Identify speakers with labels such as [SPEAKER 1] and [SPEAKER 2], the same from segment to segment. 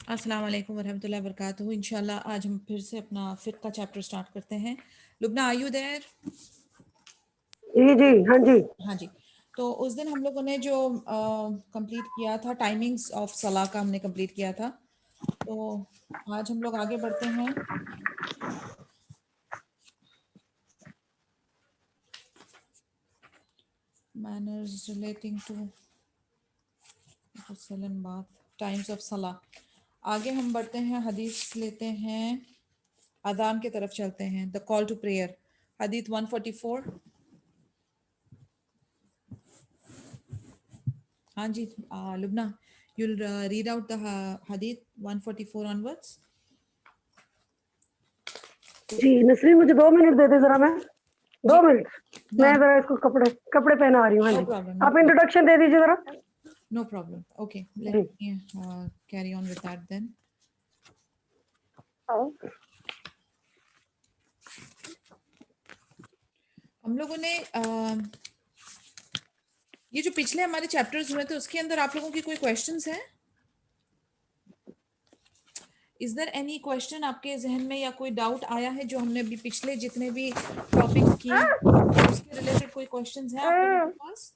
[SPEAKER 1] अस्सलाम वालेकुम वरहमतुल्लाहि वबरकातुहू। इंशाल्लाह आज हम फिर से अपना फिक़्ह का चैप्टर स्टार्ट करते हैं। Lubna, are you there?
[SPEAKER 2] जी जी, हाँ जी।
[SPEAKER 1] हाँ जी। तो उस दिन हम लोगों ने जो कंप्लीट किया था, टाइमिंग्स ऑफ सलाह का हमने कंप्लीट किया था। तो आज हम लोग आगे बढ़ते हैं। मैनर्स रिलेटिंग टू गुस्ल एंड बाथ, टाइम्स ऑफ सलाह। आगे हम बढ़ते हैं, हदीस लेते हैं, अजान की तरफ चलते हैं। द कॉल टू प्रेयर, हदीस 144। हाँ जी, Lubna, you'll read out the hadith 144 onwards.
[SPEAKER 2] जी नसरीन, मुझे 2 मिनट दे दे जरा। मैं
[SPEAKER 1] जी,
[SPEAKER 2] 2 मिनट,
[SPEAKER 1] नो
[SPEAKER 2] मैं जरा इसको कपड़े कपड़े पहना रही हूँ। हाँ
[SPEAKER 1] नो
[SPEAKER 2] जी,
[SPEAKER 1] प्रॉब्लम, नो
[SPEAKER 2] आप
[SPEAKER 1] प्रॉब्लम,
[SPEAKER 2] इंट्रोडक्शन दे दीजिए जरा।
[SPEAKER 1] No problem. ओके, लेट
[SPEAKER 2] जी।
[SPEAKER 1] Me carry on with that then. हम लोगों ने ये जो पिछले हमारे चैप्टर्स हुए थे उसके अंदर आप लोगों की कोई क्वेश्चंस हैं? इज देयर एनी क्वेश्चन आपके जहन में, या कोई डाउट आया है जो हमने अभी पिछले जितने भी टॉपिक्स किए उसके रिलेटेड कोई क्वेश्चंस हैं आप लोगों के पास?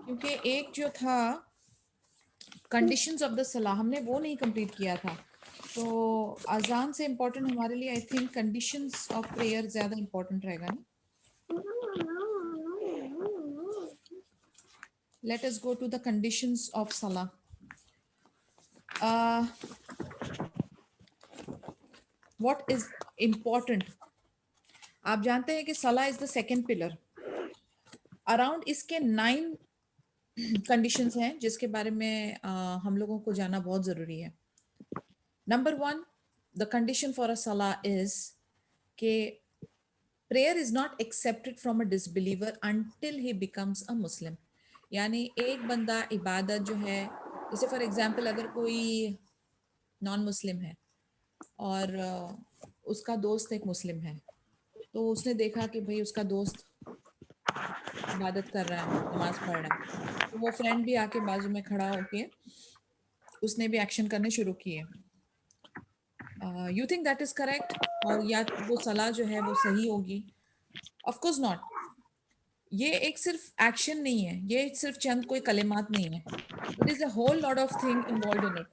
[SPEAKER 1] क्योंकि एक जो था कंडीशंस ऑफ द सलाह, हमने वो नहीं कंप्लीट किया था। तो अजान से इम्पोर्टेंट हमारे लिए I think conditions of prayer ज़्यादा इम्पोर्टेंट रहेगा ना। Let us go to the conditions of सलाह। What is important? आप जानते हैं कि सलाह is the second pillar. Around इसके 9 कंडीशंस हैं जिसके बारे में हम लोगों को जानना बहुत ज़रूरी है। Number 1, the condition for a सलाह इज के prayer is not accepted from a disbeliever until he becomes a Muslim. यानी एक बंदा इबादत जो है, जैसे फॉर एग्जांपल अगर कोई नॉन मुस्लिम है और उसका दोस्त एक मुस्लिम है, तो उसने देखा कि भाई उसका दोस्त इबादत कर रहा है, नमाज पढ़ रहा है, तो वो फ्रेंड भी आके बाजू में खड़ा होके उसने भी एक्शन करने शुरू किए। You think that is correct? और या वो सलाह जो है वो सही होगी? Of course not. ये एक सिर्फ एक्शन नहीं है, ये सिर्फ चंद कोई कलिमात नहीं है। It is a whole lot of thing involve in it.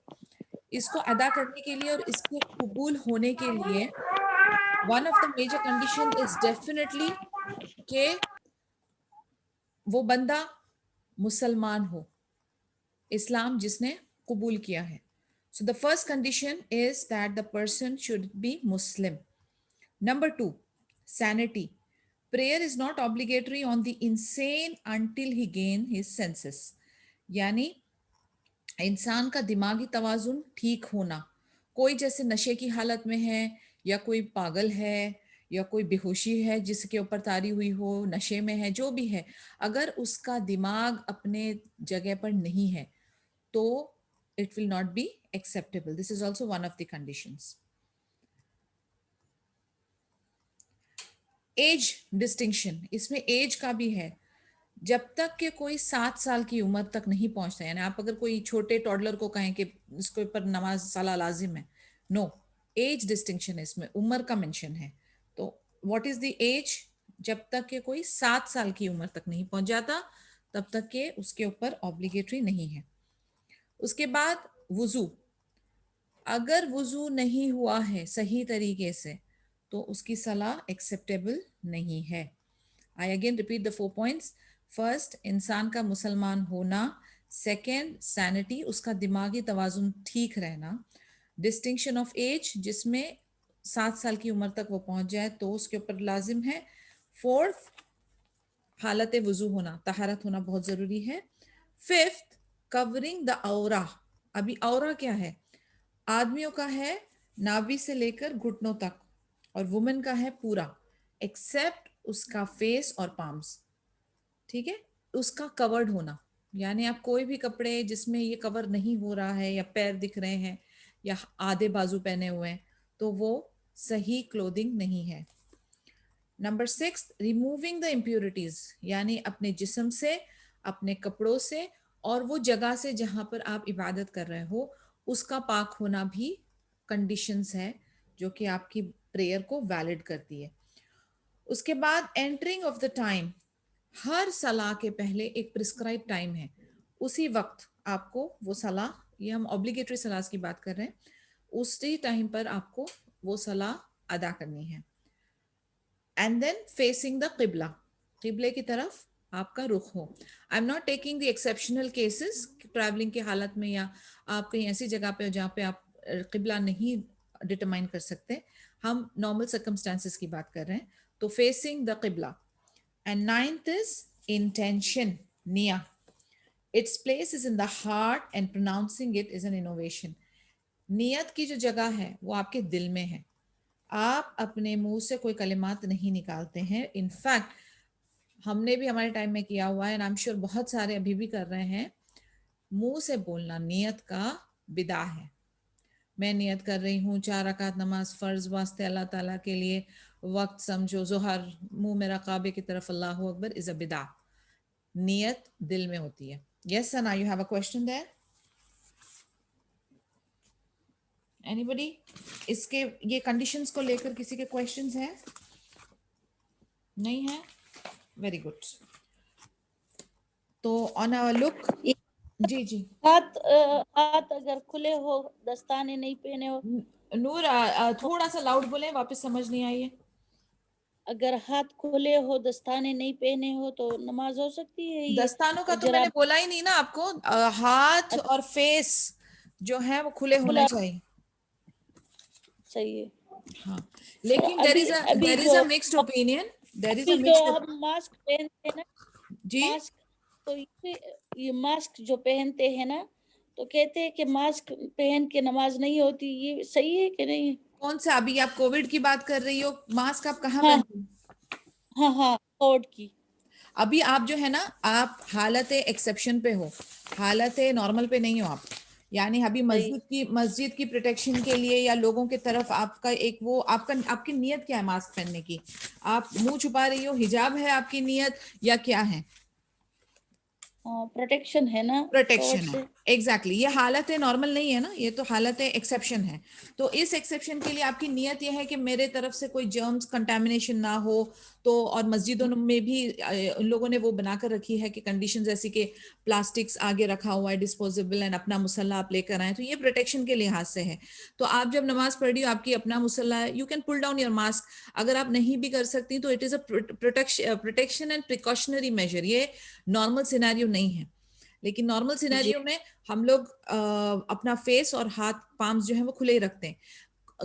[SPEAKER 1] इसको अदा करने के लिए और इसके कबूल होने के लिए one of the major condition is definitely कि वो बंदा मुसलमान हो, इस्लाम जिसने कबूल किया है। So the first condition is that the person should be Muslim. Number 2, sanity. Prayer is not obligatory on the insane until he gain his senses. यानी इंसान का दिमागी तवाजुन ठीक होना। कोई जैसे नशे की हालत में है, या कोई पागल है, या कोई बेहोशी है जिसके ऊपर तारी हुई हो, नशे में है, जो भी है, अगर उसका दिमाग अपने जगह पर नहीं है तो it will not be acceptable. This is also one of the conditions. Age distinction, इसमें एज का भी है। जब तक कि कोई 7 साल की उम्र तक नहीं पहुंचता, यानी आप अगर कोई छोटे टॉडलर को कहें कि इसके ऊपर नमाज साला लाजिम है, नो, एज डिस्टिंक्शन है, इसमें उम्र का मेंशन है। तो व्हाट इज द एज? जब तक कि कोई 7 साल की उम्र तक नहीं पहुंच जाता तब तक के उसके ऊपर ऑब्लिगेटरी नहीं है। उसके बाद वुजू, अगर वुजू नहीं हुआ है सही तरीके से तो उसकी सलाह एक्सेप्टेबल नहीं है। I again repeat the 4 points. First, इंसान का मुसलमान होना। सेकेंड, सैनिटी, उसका दिमागी तवाजुन ठीक रहना। डिस्टिंक्शन ऑफ एज, जिसमें 7 साल की उम्र तक वो पहुंच जाए तो उसके ऊपर लाजिम है। फोर्थ, हालत वजू होना, तहारत होना बहुत ज़रूरी है। फिफ्थ, कवरिंग द औरा। अभी औरा क्या है? आदमियों का है नाभि से लेकर घुटनों तक, और वुमेन का है पूरा एक्सेप्ट उसका फेस और पाम्स। ठीक है, उसका कवर्ड होना, यानी आप कोई भी कपड़े जिसमें ये कवर नहीं हो रहा है, या पैर दिख रहे हैं, या आधे बाजू पहने हुए हैं, तो वो सही क्लोथिंग नहीं है। नंबर 6, रिमूविंग द इम्प्योरिटीज, यानी अपने जिस्म से, अपने कपड़ों से और वो जगह से जहां पर आप इबादत कर रहे हो उसका पाक होना भी कंडीशंस है जो कि आपकी प्रेयर को वैलिड करती है। उसके बाद एंटरिंग ऑफ द टाइम, हर सलाह के पहले एक प्रिस्क्राइब टाइम है, उसी वक्त आपको वो सलाह, ये हम ऑब्लिगेटरी सलाह की बात कर रहे हैं, उसी टाइम पर आपको वो सलाह अदा करनी है। एंड देन फेसिंग द किबला, किबले की तरफ आपका रुख हो। I am not taking the exceptional cases, travelling की हालत में या आप कहीं ऐसी जगह पे हो जहाँ पे आप किबला नहीं डिटरमाइन कर सकते, हम नॉर्मल सर्कमस्टांसिस की बात कर रहे हैं। तो फेसिंग द किबला। एंड नाइन्थ इज इंटेंशन, निया। Its place is in the heart and pronouncing it is N innovation. नियत की जो जगह है वो आपके दिल में है, आप अपने मुंह से कोई कलिमात नहीं निकालते हैं। इनफैक्ट हमने भी हमारे टाइम में किया हुआ है एंड आई एम श्योर बहुत सारे अभी भी कर रहे हैं, मुंह से बोलना नियत का बिदा है। मैं नियत कर रही हूँ 4 रकात नमाज फ़र्ज वास्ते अल्लाह ताला के लिए, वक्त समझो ज़ोहर, मुंह मेरा काबे की तरफ, अल्लाहु अकबर इज़ अ बिदा। नियत दिल में होती है। Yes Sana, you have a question there? Anybody? इसके ये कंडीशंस को लेकर किसी के क्वेश्चंस हैं? नहीं है? Very good. तो ऑन आवर लुक, जी जी
[SPEAKER 3] हाथ अगर खुले हो, दस्ताने नहीं पहने हो,
[SPEAKER 1] नूर थोड़ा सा लाउड बोले, वापस समझ नहीं आई है।
[SPEAKER 3] अगर हाथ खुले हो, दस्ताने नहीं पहने हो तो नमाज हो सकती है ये?
[SPEAKER 1] दस्तानों का
[SPEAKER 3] और
[SPEAKER 1] तो मैंने
[SPEAKER 3] जराब
[SPEAKER 1] बोला ही नहीं ना आपको, हाथ और फेस जो है वो खुले होने
[SPEAKER 3] खुला,
[SPEAKER 1] चाहिए।
[SPEAKER 3] सही है।
[SPEAKER 1] हाँ,
[SPEAKER 3] और
[SPEAKER 1] लेकिन देर
[SPEAKER 3] अभी
[SPEAKER 1] इज
[SPEAKER 3] अभी
[SPEAKER 1] देर इज
[SPEAKER 3] जो
[SPEAKER 1] अ mixed opinion, there is a
[SPEAKER 3] अभी जो
[SPEAKER 1] मिक्स्ड।
[SPEAKER 3] हम मास्क पहनते हैं ना,
[SPEAKER 1] जी,
[SPEAKER 3] मास्क, तो ये मास्क जो पहनते हैं ना, तो कहते हैं कि मास्क पहन के नमाज नहीं होती, ये सही है कि नहीं?
[SPEAKER 1] कौन सा? अभी आप कोविड की बात कर रही हो, मास्क आप कहाँ
[SPEAKER 3] हाँ
[SPEAKER 1] पहनते हो?
[SPEAKER 3] हाँ हाँ, कोविड की।
[SPEAKER 1] अभी आप जो है ना, आप हालत एक्सेप्शन पे हो, हालत नॉर्मल पे नहीं हो आप। यानी अभी
[SPEAKER 3] सही।
[SPEAKER 1] मस्जिद की प्रोटेक्शन के लिए या लोगों की तरफ आपका एक वो आपका आपकी नीयत क्या है मास्क पहनने की? आप मुंह छुपा रही हो, हिजाब है आपकी नीयत या क्या है?
[SPEAKER 3] प्रोटेक्शन है ना कोविड
[SPEAKER 1] प्रोटेक्शन है,
[SPEAKER 3] से।
[SPEAKER 1] एग्जैक्टली ये हालत है, नॉर्मल नहीं है ना, ये तो हालत है एक्सेप्शन है। तो इस एक्सेप्शन के लिए आपकी नियत यह है कि मेरे तरफ से कोई जर्म्स कंटामिनेशन ना हो। तो और मस्जिदों में भी उन लोगों ने वो बनाकर रखी है कि कंडीशंस ऐसी कि प्लास्टिक्स आगे रखा हुआ है डिस्पोजेबल, एंड अपना मुसल्ला आप लेकर आए, तो ये प्रोटेक्शन के लिहाज से है। तो आप जब नमाज पढ़ रही हो, आपकी अपना मुसल्ला है, you can pull down your mask. अगर आप नहीं भी कर सकती तो it is a protection and precautionary measure, ये नॉर्मल सिनेरियो नहीं है। लेकिन नॉर्मल
[SPEAKER 3] जी
[SPEAKER 1] सिनेरियो में हम लोग अपना फेस और हाथ पाम्स जो है वो खुले ही रखते हैं।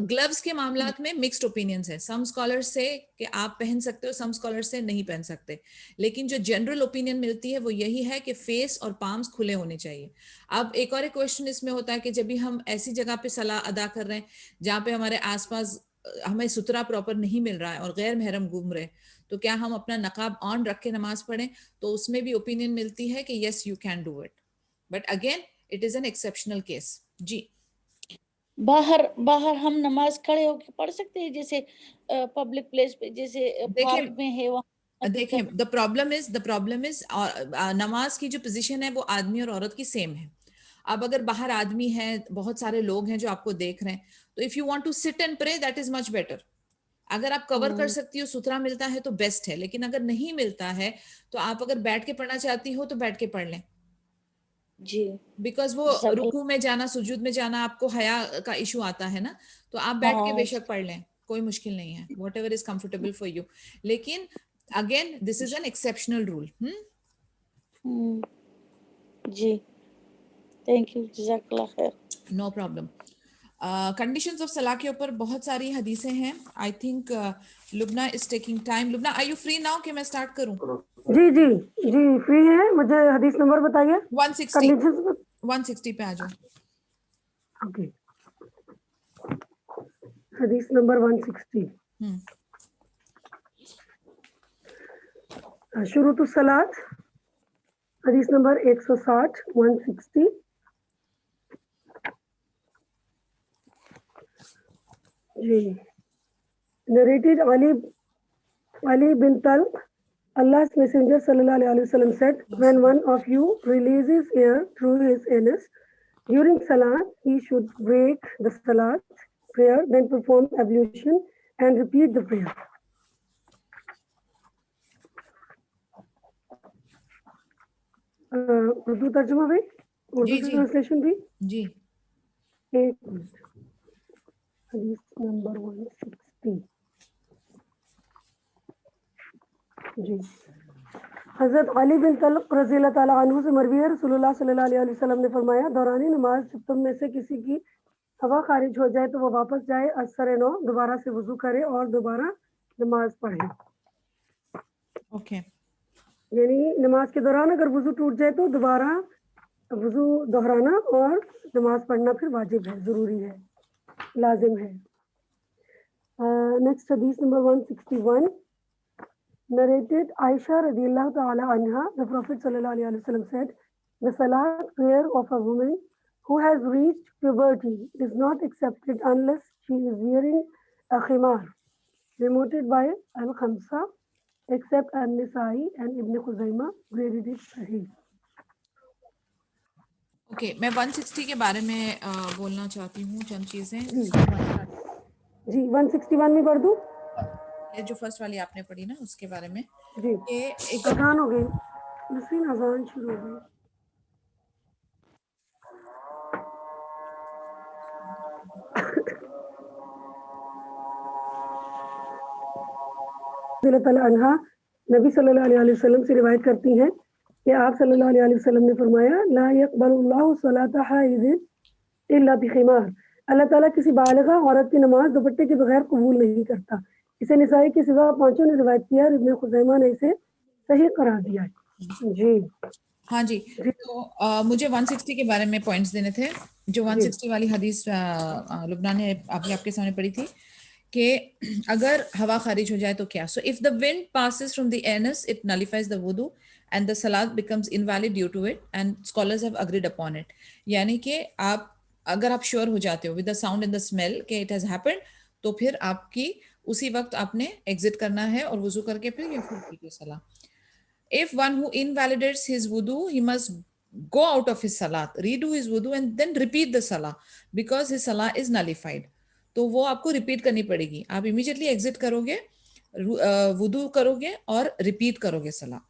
[SPEAKER 1] ग्लव्स के मामलात में मिक्स्ड ओपिनियंस है, सम स्कॉलर्स से कि आप पहन सकते हो, सम स्कॉलर्स से नहीं पहन सकते। लेकिन जो जनरल ओपिनियन मिलती है वो यही है कि फेस और पाम्स खुले होने चाहिए। अब एक और एक क्वेश्चन इसमें होता है कि जब भी हम ऐसी जगह पे सलाह अदा कर रहे हैं जहाँ पे हमारे आसपास हमें सुतरा प्रॉपर नहीं मिल रहा है और गैर महरम घूम रहे, तो क्या हम अपना नकाब ऑन रख के नमाज पढ़ें? तो उसमें भी ओपिनियन मिलती है कि yes you can do it, but again it is an exceptional case. जी,
[SPEAKER 3] बाहर बाहर हम नमाज खड़े होकर पढ़ सकते हैं, जैसे पब्लिक प्लेस पे, जैसे
[SPEAKER 1] देखिए
[SPEAKER 3] पार्क में है वहाँ
[SPEAKER 1] देखिए द प्रॉब्लम इज नमाज की जो पोजीशन है वो आदमी और औरत की सेम है। अब अगर बाहर आदमी है, बहुत सारे लोग हैं जो आपको देख रहे हैं, तो if you want to sit and pray that is much better. अगर आप कवर कर सकती हो, सुथरा मिलता है तो बेस्ट है, लेकिन अगर नहीं मिलता है तो आप अगर बैठ के पढ़ना चाहती हो तो बैठ के पढ़ लें।
[SPEAKER 3] जी।
[SPEAKER 1] बिकॉज वो
[SPEAKER 3] जजाकल्ला।
[SPEAKER 1] रुकू में जाना, सुजूद में जाना, आपको हया का इशू आता है ना, तो आप बैठ के
[SPEAKER 3] हाँ।
[SPEAKER 1] बेशक पढ़ लें, कोई मुश्किल नहीं है, whatever is comfortable for you. लेकिन again this is an exceptional rule.
[SPEAKER 3] Hmm, जी, थैंक यू, जजाकल्ला खैर।
[SPEAKER 1] No problem. कंडीशंस ऑफ सलाह के ऊपर बहुत सारी हदीसें हैं। I think Lubna is taking time. Lubna, are you free now कि मैं स्टार्ट करूं?
[SPEAKER 2] जी जी जी, फ्री है। मुझे हदीस नंबर बताइए,
[SPEAKER 1] 160,
[SPEAKER 2] कंडीशंस।
[SPEAKER 1] 160 पे आ जाओ।
[SPEAKER 2] ओके, हदीस नंबर 160।
[SPEAKER 1] हम्म,
[SPEAKER 2] शुरू तो सलात, हदीस number 160, 160। Ji, narrated Ali bin talk Allah's Messenger sallallahu alaihi wasallam said, when one of you releases air through his anus during salat, he should break the salat prayer, then perform ablution and repeat the prayer. Urdu तर्जुमा भी, Urdu translation भी
[SPEAKER 1] जी।
[SPEAKER 2] एक minute, हदीस number 160 जी। हजरत अली बिन तलक रज़ी अल्लाह ताला अन्हु से मरवी है, रसूलुल्लाह सल्लल्लाहु अलैहि वसल्लम ने फरमाया, दौरानी नमाज जब तुम में से किसी की हवा खारिज हो जाए तो वो वापस जाए, असर नौ दोबारा से वजू करे और दोबारा नमाज पढ़े।
[SPEAKER 1] ओके,
[SPEAKER 2] यानी नमाज के दौरान अगर वजू टूट जाए तो दोबारा वजू दोहराना और नमाज पढ़ना फिर वाजिब है, जरूरी है, लाजिम है। नेक्स्ट हदीस number 161, narrated Aisha radiyallahu ta'ala anha, the Prophet sallallahu alaihi wasallam said, the salat prayer of a woman who has reached puberty is not accepted unless she is wearing a khimar, reported by Al-Khamsa, except An-Nisa'i and Ibn Khuzaimah, graded it Sahih.
[SPEAKER 1] Okay, मैं 160 के बारे में बोलना चाहती हूँ चंद चीजें।
[SPEAKER 2] जी 161 में पढ़ दूं?
[SPEAKER 1] ये जो फर्स्ट वाली आपने पढ़ी ना उसके बारे में,
[SPEAKER 2] जी
[SPEAKER 1] ये एक
[SPEAKER 2] अजान हो गई, नसीन अजान शुरू हो गई। अन्हा नबी सल्लल्लाहु अलैहि वसल्लम से रिवायत करती हैं कि आप सल्लल्लाहु अलैहि वसल्लम ने फरमाया, ला यक़बलुल्लाहु सलाता हाइज़ इल्ला बिखिमार, अल्लाह ताला किसी बालिगा औरत की नमाज दुपट्टे के बगैर कबूल नहीं करता। इसे निसाई के सिवा पांचों ने रिवायत किया और इब्न खुज़ैमा ने इसे सही करार दिया है। जी
[SPEAKER 1] हाँ जी, तो मुझे 160 के बारे में पॉइंट्स देने थे। जो 160 वाली हदीस लुबना ने अभी आपके सामने पढ़ी थी कि अगर हवा खारिज हो जाए तो क्या, so if the wind passes from the anus it nullifies the वुदू एंड द सलात becomes invalid due to it and scholars have agreed upon it. यानी कि आप अगर आप श्योर हो जाते हो with the sound and the smell कि इट हैज हैपेंड, तो फिर आपकी उसी वक्त आपने एग्जिट करना है और वुजू करके फिर ये फिर सलाह। If one who invalidates his wudu, he must go out of his salat, redo his wudu and then repeat the salah because his salah is nullified. तो वो आपको रिपीट करनी पड़ेगी। आप इमीडिएटली एग्जिट करोगे, वुदू करोगे और रिपीट करोगे सलाह।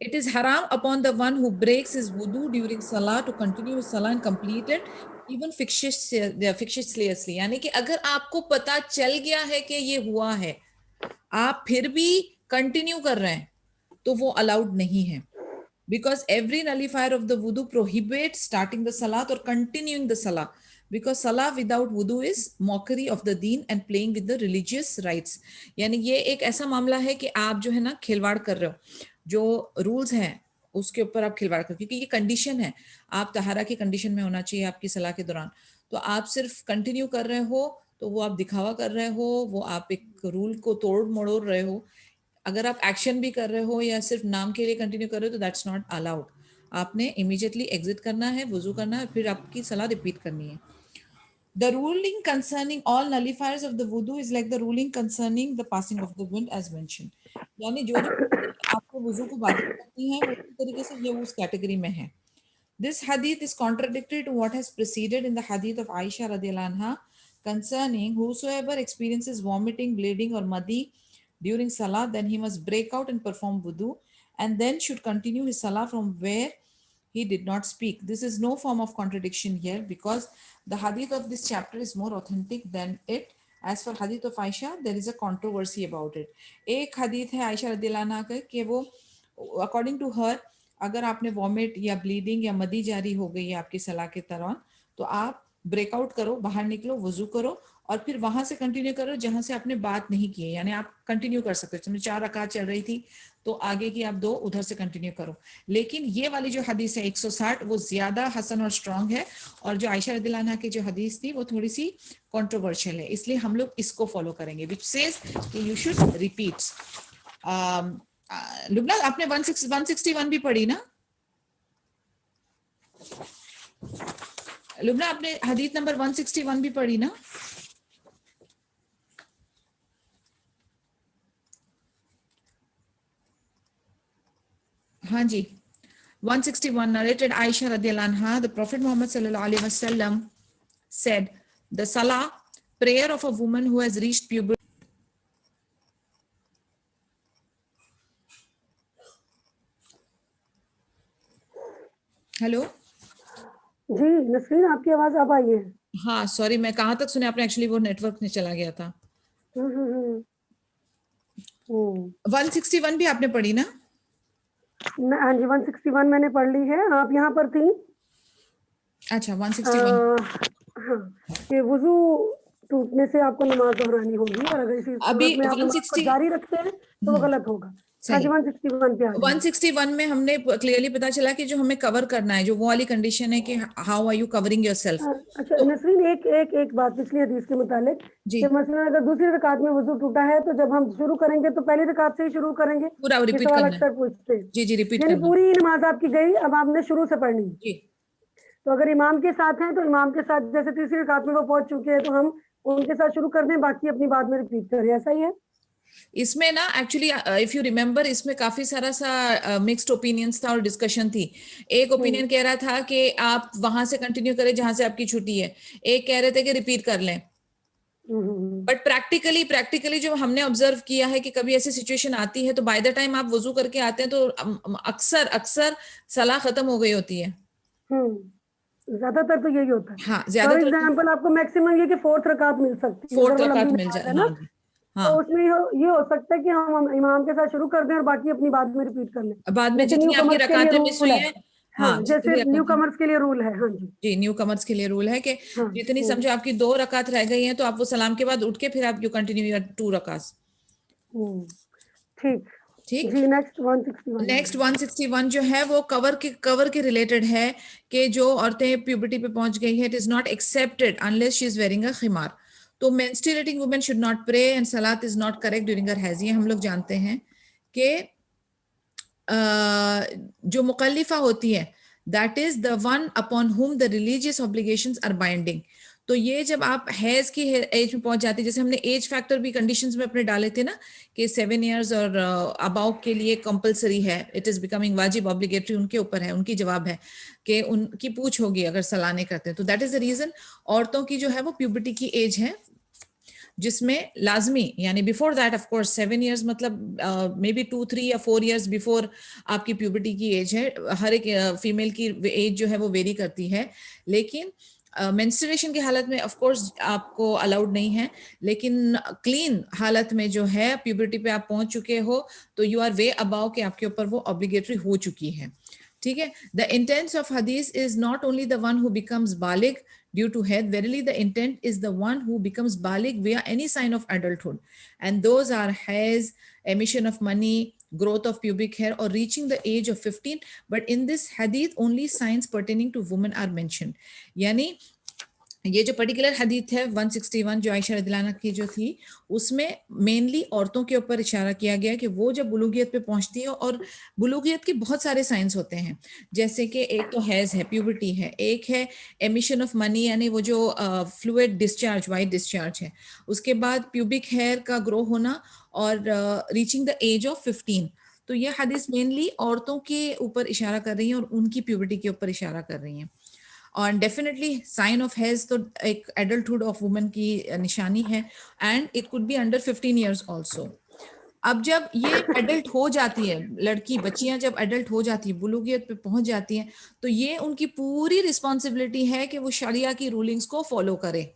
[SPEAKER 1] It is haram upon the one who breaks his wudu during salah to continue his salah and complete it even fictitiously। यानी कि अगर आपको पता चल गया है कि ये हुआ है, आप फिर भी कंटिन्यू कर रहे हैं तो वो अलाउड नहीं है, because every nullifier of the वुदू प्रोहिबिट स्टार्टिंग द सलात और कंटिन्यूइंग द सलाह, बिकॉज सलाह विदाउट वुदू इज मॉकरी ऑफ द दीन and playing with the religious rites. यानी ये एक ऐसा मामला है कि आप जो है ना खिलवाड़ कर रहे हो, जो रूल्स हैं उसके ऊपर आप खिलवाड़ कर, क्योंकि ये कंडीशन है, आप तहारा की कंडीशन में होना चाहिए आपकी सलाह के दौरान, तो आप सिर्फ कंटिन्यू कर रहे हो तो वो आप दिखावा कर रहे हो, वो आप एक रूल को तोड़ मड़ोड़ रहे हो। अगर आप एक्शन भी कर रहे हो या सिर्फ नाम के लिए कंटिन्यू कर रहे हो तो दैट्स नॉट अलाउड। आपने इमीडिएटली एग्जिट करना है, वुजू करना है, फिर आपकी सलाह रिपीट करनी है। The ruling concerning all nullifiers of the wudu is like the ruling concerning the passing of the wind as mentioned। यानी जो आपको वुजू को बाधित करती हैं वो इस तरीके से ये उस कैटेगरी में है। This hadith is contradictory to what has preceded in the hadith of Aisha radhiyallahu anha concerning whosoever experiences vomiting, bleeding or madi during salah, then he must break out and perform wudu and then should continue his salah from where he did not speak. This is no form of contradiction here because the hadith of this chapter is more authentic than it. As for hadith of Aisha, there is a controversy about it. एक hadith है आयशा रदियल्लाहु अन्हा का कि वो according to her अगर आपने vomit या ब्लीडिंग या मदी जारी हो गई है आपकी सलाह के दौरान तो आप ब्रेकआउट करो, बाहर निकलो, वजू करो और फिर वहां से कंटिन्यू करो जहां से आपने बात नहीं की है। यानी आप कंटिन्यू कर सकते हो, 4 रकात चल रही थी तो आगे की आप 2 उधर से कंटिन्यू करो। लेकिन ये वाली जो हदीस है 160 वो ज्यादा हसन और स्ट्रांग है, और जो आयशा रदियल्लाहु अन्हा की जो हदीस थी वो थोड़ी सी कंट्रोवर्शियल है, इसलिए हम लोग इसको फॉलो करेंगे, विच सेज कि यू शुड रिपीट। लुबना आपने 161 भी पढ़ी ना? लुबना आपने हदीस नंबर 161 भी पढ़ी ना? हाँ जी, 161 narrated Aisha radiallahu anha, the Prophet Muhammad sallallahu alaihi wasallam said, the salah, prayer of a woman who has reached puberty. Hello
[SPEAKER 2] जी नसरीन, आपकी आवाज अब आई है।
[SPEAKER 1] हाँ सॉरी, मैं कहाँ तक सुने आपने? एक्चुअली वो नेटवर्क में चला गया था। 161 भी आपने पढ़ी ना?
[SPEAKER 2] हाँ जी, 161 मैंने पढ़ ली है। आप यहाँ पर थी?
[SPEAKER 1] अच्छा 161।
[SPEAKER 2] हाँ, कि वुजू टूटने से आपको नमाज दोहरानी होगी, और अगर इसी
[SPEAKER 1] अभी
[SPEAKER 2] सूरत में आप नमाज को जारी रखते हैं तो वो गलत होगा। हाँ जी, 161 पे आ गए।
[SPEAKER 1] 161 में हमने क्लियरली पता चला कि जो हमें कवर करना है, जो वो वाली कंडीशन है कि how are you covering yourself.
[SPEAKER 2] अच्छा नसरीन, एक बात पिछली हदीस के मुतालिक
[SPEAKER 1] जी,
[SPEAKER 2] कि मसलन अगर दूसरी रकात में वुजू टूटा है तो जब हम शुरू करेंगे तो पहली रकात से ही शुरू करेंगे।
[SPEAKER 1] पूरा
[SPEAKER 2] ये
[SPEAKER 1] रिपीट
[SPEAKER 2] सवाल
[SPEAKER 1] करना है।
[SPEAKER 2] अक्सर पूछते हैं।
[SPEAKER 1] जी जी, रिपीट
[SPEAKER 2] यानी
[SPEAKER 1] करना
[SPEAKER 2] पूरी नमाज आपकी गई, अब आपने शुरू से पढ़नी है।
[SPEAKER 1] जी।
[SPEAKER 2] तो अगर इमाम के साथ हैं तो इमाम के साथ, जैसे तीसरी रकात में वो पहुंच चुके हैं तो हम उनके साथ शुरू कर दें, बाकी अपनी बात में रिपीट करें, ऐसा ही है।
[SPEAKER 1] इसमें ना एक्चुअली इफ यू रिमेम्बर, इसमें काफी सारा सा मिक्स्ड ओपिनियंस था और डिस्कशन थी। एक ओपिनियन कह रहा था कि आप वहां से कंटिन्यू करें जहां से आपकी छुट्टी है, एक कह रहे थे कि रिपीट कर लें। बट प्रैक्टिकली जो हमने ऑब्जर्व किया है कि कभी ऐसी सिचुएशन आती है तो बाय द टाइम आप वजू करके आते हैं तो अक्सर सलाह खत्म हो गई होती है।
[SPEAKER 2] ज्यादातर तो यही होता है।
[SPEAKER 1] हाँ,
[SPEAKER 2] फॉर
[SPEAKER 1] ज्यादातर
[SPEAKER 2] एग्जाम्पल आपको मैक्सिमम ये कि फोर्थ रकात मिल सकती है,
[SPEAKER 1] फोर्थ
[SPEAKER 2] अगर वो
[SPEAKER 1] रकात
[SPEAKER 2] लंबी
[SPEAKER 1] मिल
[SPEAKER 2] नमाज
[SPEAKER 1] जाए।
[SPEAKER 2] है ना,
[SPEAKER 1] हाँ जी, हाँ।
[SPEAKER 2] तो उसमें ये हो सकता है कि हम इमाम के साथ शुरू कर दें और बाकी अपनी बात में रिपीट कर लें।
[SPEAKER 1] बाद में
[SPEAKER 2] जैसे न्यू
[SPEAKER 1] जितनी आपकी
[SPEAKER 2] कमर्स के लिए
[SPEAKER 1] रकातें मिस
[SPEAKER 2] रूल
[SPEAKER 1] हुई
[SPEAKER 2] है।
[SPEAKER 1] है,
[SPEAKER 2] हाँ,
[SPEAKER 1] हाँ
[SPEAKER 2] जैसे
[SPEAKER 1] जितनी
[SPEAKER 2] न्यू
[SPEAKER 1] रकातें,
[SPEAKER 2] कमर्स के लिए रूल है। हाँ जी,
[SPEAKER 1] जी न्यू कमर्स के लिए रूल है कि
[SPEAKER 2] हाँ,
[SPEAKER 1] जितनी समझो आपकी 2 रकात रह गई हैं तो आप वो सलाम के बाद उठ के फिर आप यू कंटिन्यू योर 2 रकात।
[SPEAKER 2] ठीक
[SPEAKER 1] ठीक।
[SPEAKER 2] जी। नेक्स्ट 161।
[SPEAKER 1] नेक्स्ट 161 जो है वो कवर के रिलेटेड है कि जो औरतें प्यूबर्टी पे पहुंच गई है, it is not accepted unless she is wearing a खिमार। तो menstruating women should not pray and सलात is not correct during her हैज। ये हम लोग जानते हैं कि जो मुकल्लिफा होती है, that is the one upon whom the religious obligations are binding. तो ये जब आप हैज की एज में पहुंच जाती है, जैसे हमने एज फैक्टर भी कंडीशंस में अपने डाले थे ना कि 7 इयर्स और अबाउ के लिए कंपलसरी है, इट इज बिकमिंग वाजिब ऑब्लिगेटरी, उनके ऊपर है, उनकी जवाब है कि उनकी पूछ होगी अगर सलाह नहीं करते। तो दैट इज द रीजन औरतों की जो है वो प्यूबर्टी की एज है, जिसमें लाजमी यानी before that of course 7 years मतलब मे बी 2-3 या 4 इयर्स बिफोर आपकी प्यूबर्टी की एज है। हर एक फीमेल की एज जो है वो वेरी करती है, लेकिन मेंस्ट्रुएशन की हालत में ऑफ कोर्स आपको अलाउड नहीं है, लेकिन क्लीन हालत में जो है प्यूबर्टी पे आप पहुंच चुके हो तो यू आर वे अबाउ के आपके ऊपर वो ऑब्लिगेटरी हो चुकी है। ठीक है। द इंटेंट ऑफ हदीस is not only the one who becomes बालिग due to head, verily the intent is the one who becomes baligh via any sign of adulthood, and those are hairs, emission of money, growth of pubic hair, or reaching the age of 15. But in this hadith only signs pertaining to women are mentioned. Yani ये जो particular हदीथ है 161 जो आयशा रज़ियल्लाहु अन्हा की जो थी, उसमें मेनली औरतों के ऊपर इशारा किया गया कि वो जब बुलूगियत पे पहुंचती है, और बुलूगियत के बहुत सारे साइंस होते हैं, जैसे कि एक तो हैज है, प्यूबर्टी है, एक है एमिशन ऑफ मनी यानी वो जो फ्लूइड डिस्चार्ज, वाइट डिस्चार्ज है, उसके बाद प्यूबिक हेयर का ग्रो होना, और रीचिंग द एज ऑफ 15। तो ये हदीस मेनली औरतों के ऊपर इशारा कर रही है और उनकी प्यूबर्टी के ऊपर इशारा कर रही हैं। और डेफिनेटली साइन ऑफ हैज तो एक एडल्टहुड ऑफ वुमेन की निशानी है, and it could be under 15 years also. अब जब ये एडल्ट हो जाती है, लड़की बच्चियां जब एडल्ट हो जाती है, बुलूगियत पे पहुंच जाती हैं, तो ये उनकी पूरी रिस्पॉन्सिबिलिटी है कि वो शरिया की रूलिंग्स को फॉलो करे।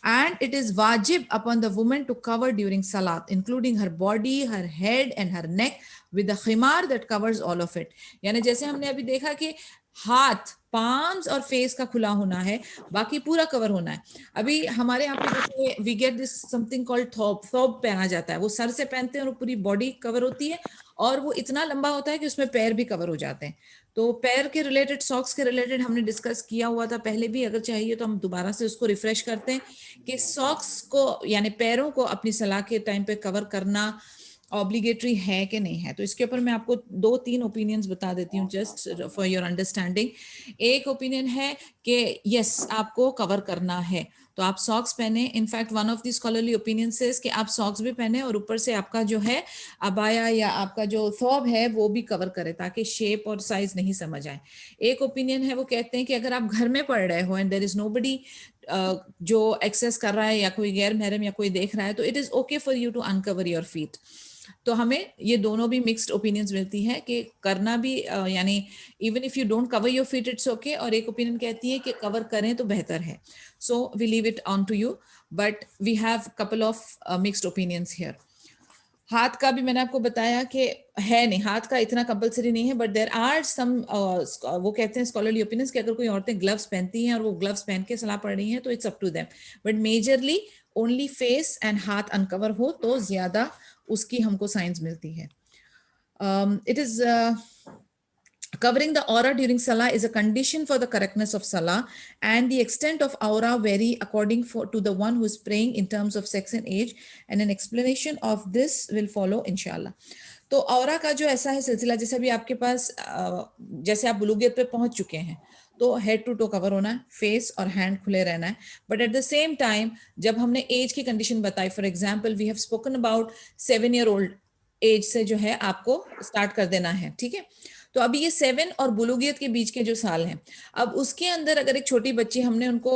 [SPEAKER 1] And it is wajib upon the woman to cover during salat, including her body, her head and her neck with a khimar that covers all of it. यानी जैसे हमने अभी देखा कि हाथ, पाम्स और फेस का खुला होना है, बाकी पूरा कवर होना है। अभी हमारे यहाँ पे जैसे we get this something called थॉब, थॉब पहना जाता है, वो सर से पहनते हैं और पूरी बॉडी कवर होती है, और वो इतना लंबा होता है कि उसमें पैर भी कवर हो जाते हैं। तो पैर के रिलेटेड, सॉक्स के रिलेटेड हमने डिस्कस किया हुआ था पहले भी, अगर चाहिए तो हम दोबारा से उसको रिफ्रेश करते हैं कि सॉक्स को यानी पैरों को अपनी सलाह के टाइम पे कवर करना ऑब्लिगेटरी है कि नहीं है। तो इसके ऊपर मैं आपको 2-3 ओपिनियंस बता देती हूँ जस्ट फॉर योर अंडरस्टैंडिंग। एक ओपिनियन है कि यस आपको कवर करना है, तो आप सॉक्स पहने। In fact one of the scholarly opinion says कि आप सॉक्स भी पहने और ऊपर से आपका जो है अबाया या आपका जो थौब है वो भी कवर करे ताकि शेप और साइज नहीं समझ आए। एक ओपिनियन है वो कहते हैं कि अगर आप घर में पढ़ रहे हो एंड देयर इज नोबडी जो एक्सेस कर रहा है या कोई गैर महरम या कोई देख रहा है, तो it is okay for you to uncover your feet. तो हमें ये दोनों भी मिक्स्ड ओपिनियंस मिलती है कि करना भी यानी even if you don't cover your feet it's okay, और एक ओपिनियन कहती है कि कवर करें तो बेहतर है। So we leave it on to you, but we have couple of mixed opinions here. हाथ का भी मैंने आपको बताया कि है नहीं, हाथ का इतना कंपलसरी नहीं है, बट देयर आर सम वो कहते हैं स्कॉलरली ओपिनियंस कि अगर कोई औरतें ग्लव्स पहनती हैं और वो ग्लव्स पहन के सलाह पढ़ रही हैं तो it's up to them, but majorly only face and हाथ अनकवर हो तो ज्यादा उसकी हमको साइंस मिलती है। It is covering the aura during salah is a condition for the correctness of salah, and the extent of aura vary according to the one who is praying in terms of sex and age, and an explanation of this will follow inshallah. तो औरा का जो ऐसा है सिलसिला, जैसे अभी आपके पास जैसे आप बुलूगियत पे पहुंच चुके हैं तो हेड टू टो कवर होना है, फेस और हैंड खुले रहना है, but at the same time जब हमने एज की कंडीशन बताई, for example we have spoken about 7 year old age से जो है आपको स्टार्ट कर देना है, ठीक है। तो अभी ये 7 और बुलूगियत के बीच के जो साल हैं, अब उसके अंदर अगर एक छोटी बच्ची हमने उनको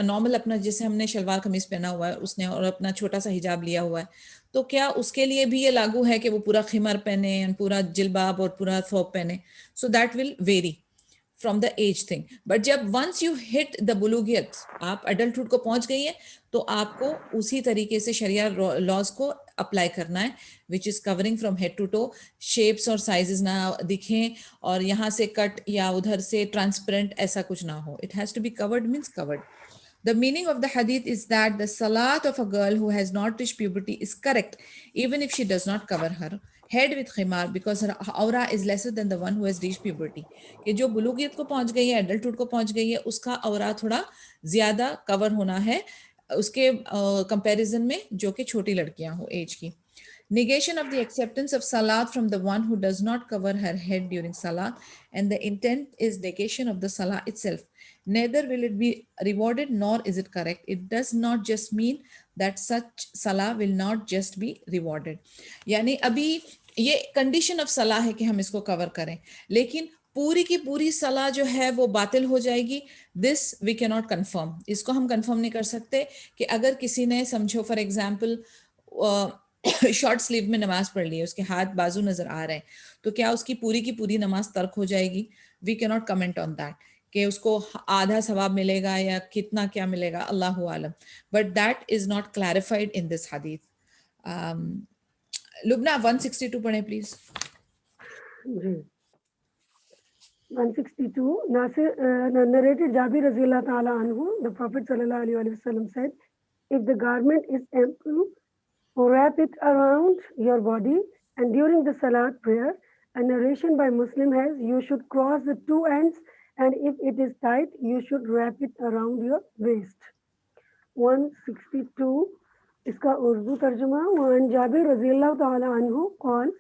[SPEAKER 1] नॉर्मल अपना जैसे हमने शलवार कमीज पहना हुआ है उसने और अपना छोटा सा हिजाब लिया हुआ है, तो क्या उसके लिए भी ये लागू है कि वो पूरा खिमर पहने, पूरा जिलबाब और पूरा थौब पहने? So that will vary from the age thing. But जब वंस यू हिट द बुलूगियत, आप अडल्टहुड को पहुंच गई है, तो आपको उसी तरीके से शरिया लॉज को अप्लाई करना है, which is covering from head to toe, shapes और साइजेस ना दिखें और यहाँ से कट या उधर से ट्रांसपेरेंट ऐसा कुछ ना हो। It has to be covered means covered. The meaning of the hadith is that the salat of a girl who has not reached puberty is correct even if she does not cover her head with khimar because her aura is lesser than the one who has reached puberty. कि जो बुलूगियत को पहुंच गई है, adulthood को पहुंच गई है, उसका औरा थोड़ा ज्यादा कवर होना है उसके कंपैरिजन में जो कि छोटी लड़कियां हो एज की। Negation of the acceptance of salat from the one who does not cover her head during salat, and the intent is negation of the salah itself. Neither will it be rewarded nor is it correct. It does not just mean that such salah will not just be rewarded. यानी अभी ये condition of salah है कि हम इसको cover करें, लेकिन पूरी की पूरी सलाह जो है वो बातिल हो जाएगी। This we can not confirm, इसको हम कन्फर्म नहीं कर सकते कि अगर किसी ने समझो फॉर एग्जाम्पल शॉर्ट स्लीव में नमाज पढ़ ली है, उसके हाथ बाजू नजर आ रहे हैं, तो क्या उसकी पूरी की पूरी नमाज तर्क हो जाएगी? We can not comment on that कि उसको आधा सवाब मिलेगा या कितना क्या मिलेगा, अल्लाहु आलम, but that is not clarified in this हदीथ। लुबना 162 पढ़ें प्लीज।
[SPEAKER 2] जी 162 narrated Jabir radhiyallahu ta'ala anhu, the Prophet sallallahu alaihi wasallam said, if the garment is ample, wrap it around your body, and during the salat prayer, a narration by Muslim has, you should cross the two ends, and if it is tight, you should wrap it around your waist. 162 इसका उर्दू तर्जुमा, one Jabir रज़ियल्लाहु तआला अन्हु क़ाल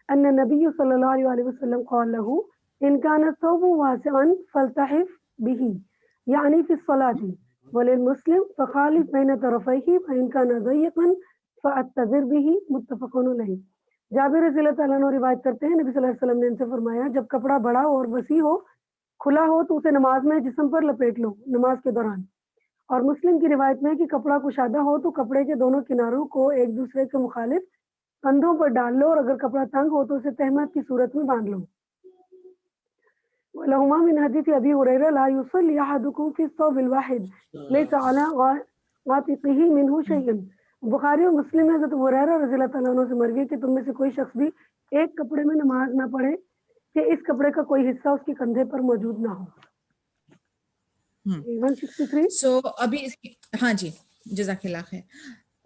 [SPEAKER 2] अन्ना नबी सल्लल्लाहु अलैहि वसल्लम क़ाल लहू इन कान थौबु वासिअन फल्तहिफ बिही यानी फी सलाती वलिल मुस्लिम फखालिफ बैन तरफैहि फ़इन कान ज़य्यक़न फ़अत्तज़िर बिही मुत्तफ़क़ुन अलैहि। जाबिर रज़ियल्लाहु तआला अन्हु रिवायत करते हैं, नबी सल्लल्लाहु अलैहि वसल्लम ने इनसे फरमाया, जब कपड़ा बड़ा और वसी हो, खुला हो, तो उसे नमाज में जिस्म पर लपेट लो नमाज के दौरान। और मुस्लिम की रिवायत में कि कपड़ा कुशादा हो तो कपड़े के दोनों किनारों को एक दूसरे के मुखालिफ कंधों पर डाल लो, और अगर कपड़ा तंग हो तो उसे तहमत की सूरत में बांध लो। वलहुमा मिन हदीस अबी हुरैरा ला युसल्ली अहदुकुम फी सौबिल वाहिद लैसा अला गातिही मिनहु शैअन। बुखारी और मुस्लिम में हज़रत हुरैरा रज़ियल्लाहु तआला अन्हु से मरवी कि तुम में से कोई शख्स भी एक कपड़े में नमाज ना पढ़े कि इस कपड़े का कोई हिस्सा उसके कंधे पर मौजूद ना हो। 163
[SPEAKER 1] सो अभी हाँ जी, जज़ाकिल्लाह खैर।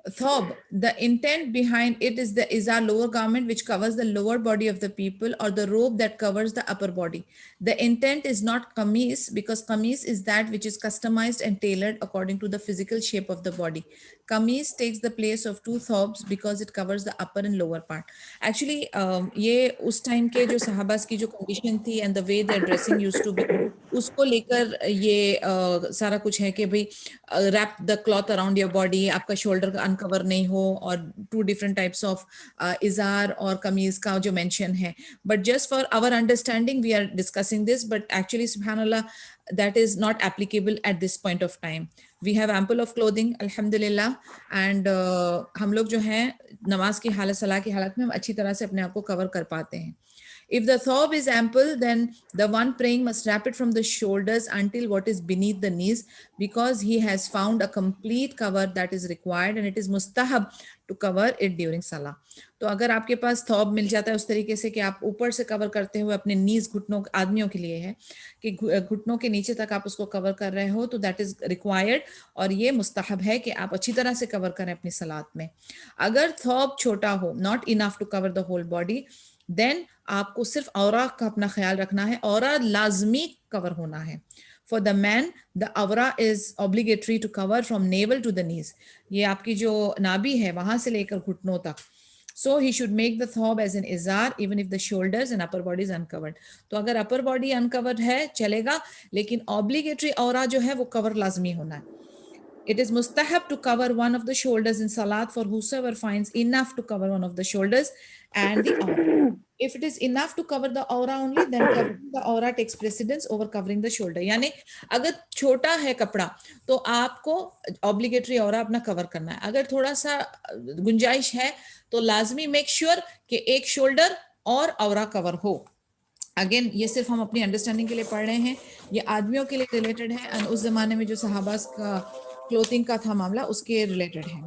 [SPEAKER 1] Thob, the intent behind it is the izar, lower garment which covers the lower body of the people, or the robe that covers the upper body. The intent is not kameez, because kameez is that which is customized and tailored according to the physical shape of the body. Kameez takes the place of two thobs because it covers the upper and lower part. Actually, ये उस time के जो sahabas की जो condition थी and the way their dressing used to be, उसको लेकर ये सारा कुछ है कि भाई wrap the cloth around your body, आपका shoulder uncover नहीं हो, और two different types of izar और kameez का जो mention है. But just for our understanding we are discussing this, but actually subhanallah that is not applicable at this point of time. We have ample of clothing alhamdulillah, and हम लोग जो हैं नमाज की हालत सलाह की हालत में हम अच्छी तरह से अपने आप को कवर कर पाते हैं. If the thob is ample, then the one praying must wrap it from the shoulders until what is beneath the knees, because he has found a complete cover that is required, and it is mustahab to cover it during salah. तो अगर आपके पास थॉब मिल जाता है उस तरीके से कि आप ऊपर से कवर करते हुए अपने नीज, घुटनों, आदमियों के लिए है कि घुटनों के नीचे तक आप उसको कवर कर रहे हो, तो दैट इज रिक्वायर्ड, और ये मुस्तहब है कि आप अच्छी तरह से कवर करें अपनी सलात में. अगर थॉब छोटा हो, not enough to cover the whole body, then आपको सिर्फ औरा का अपना ख्याल रखना है. औरा लाजमी कवर होना है. For the man, the awra is obligatory to cover from navel to the knees. ये आपकी जो नाभि है वहां से लेकर घुटनों तक. So he should make the thob as an izar even if the shoulders and upper body is uncovered. तो अगर upper body uncovered है चलेगा, लेकिन obligatory औरा जो है वो cover लाजमी होना है. It is mustahab to cover one of the shoulders in salat for whosoever finds enough to cover one of the shoulders and the aura. If it is enough to cover the aura only, then covering the aura takes precedence over covering the shoulder. यानी अगर छोटा है कपड़ा तो आपको obligatory aura अपना cover करना है. अगर थोड़ा सा गुंजाइश है तो लाजमी make sure कि एक shoulder और aura cover हो. अगेन ये सिर्फ हम अपनी अंडरस्टैंडिंग के लिए पढ़ रहे हैं, ये आदमियों के लिए रिलेटेड है, और उस जमाने में जो सहाबास का क्लोथिंग का था मामला उसके रिलेटेड है.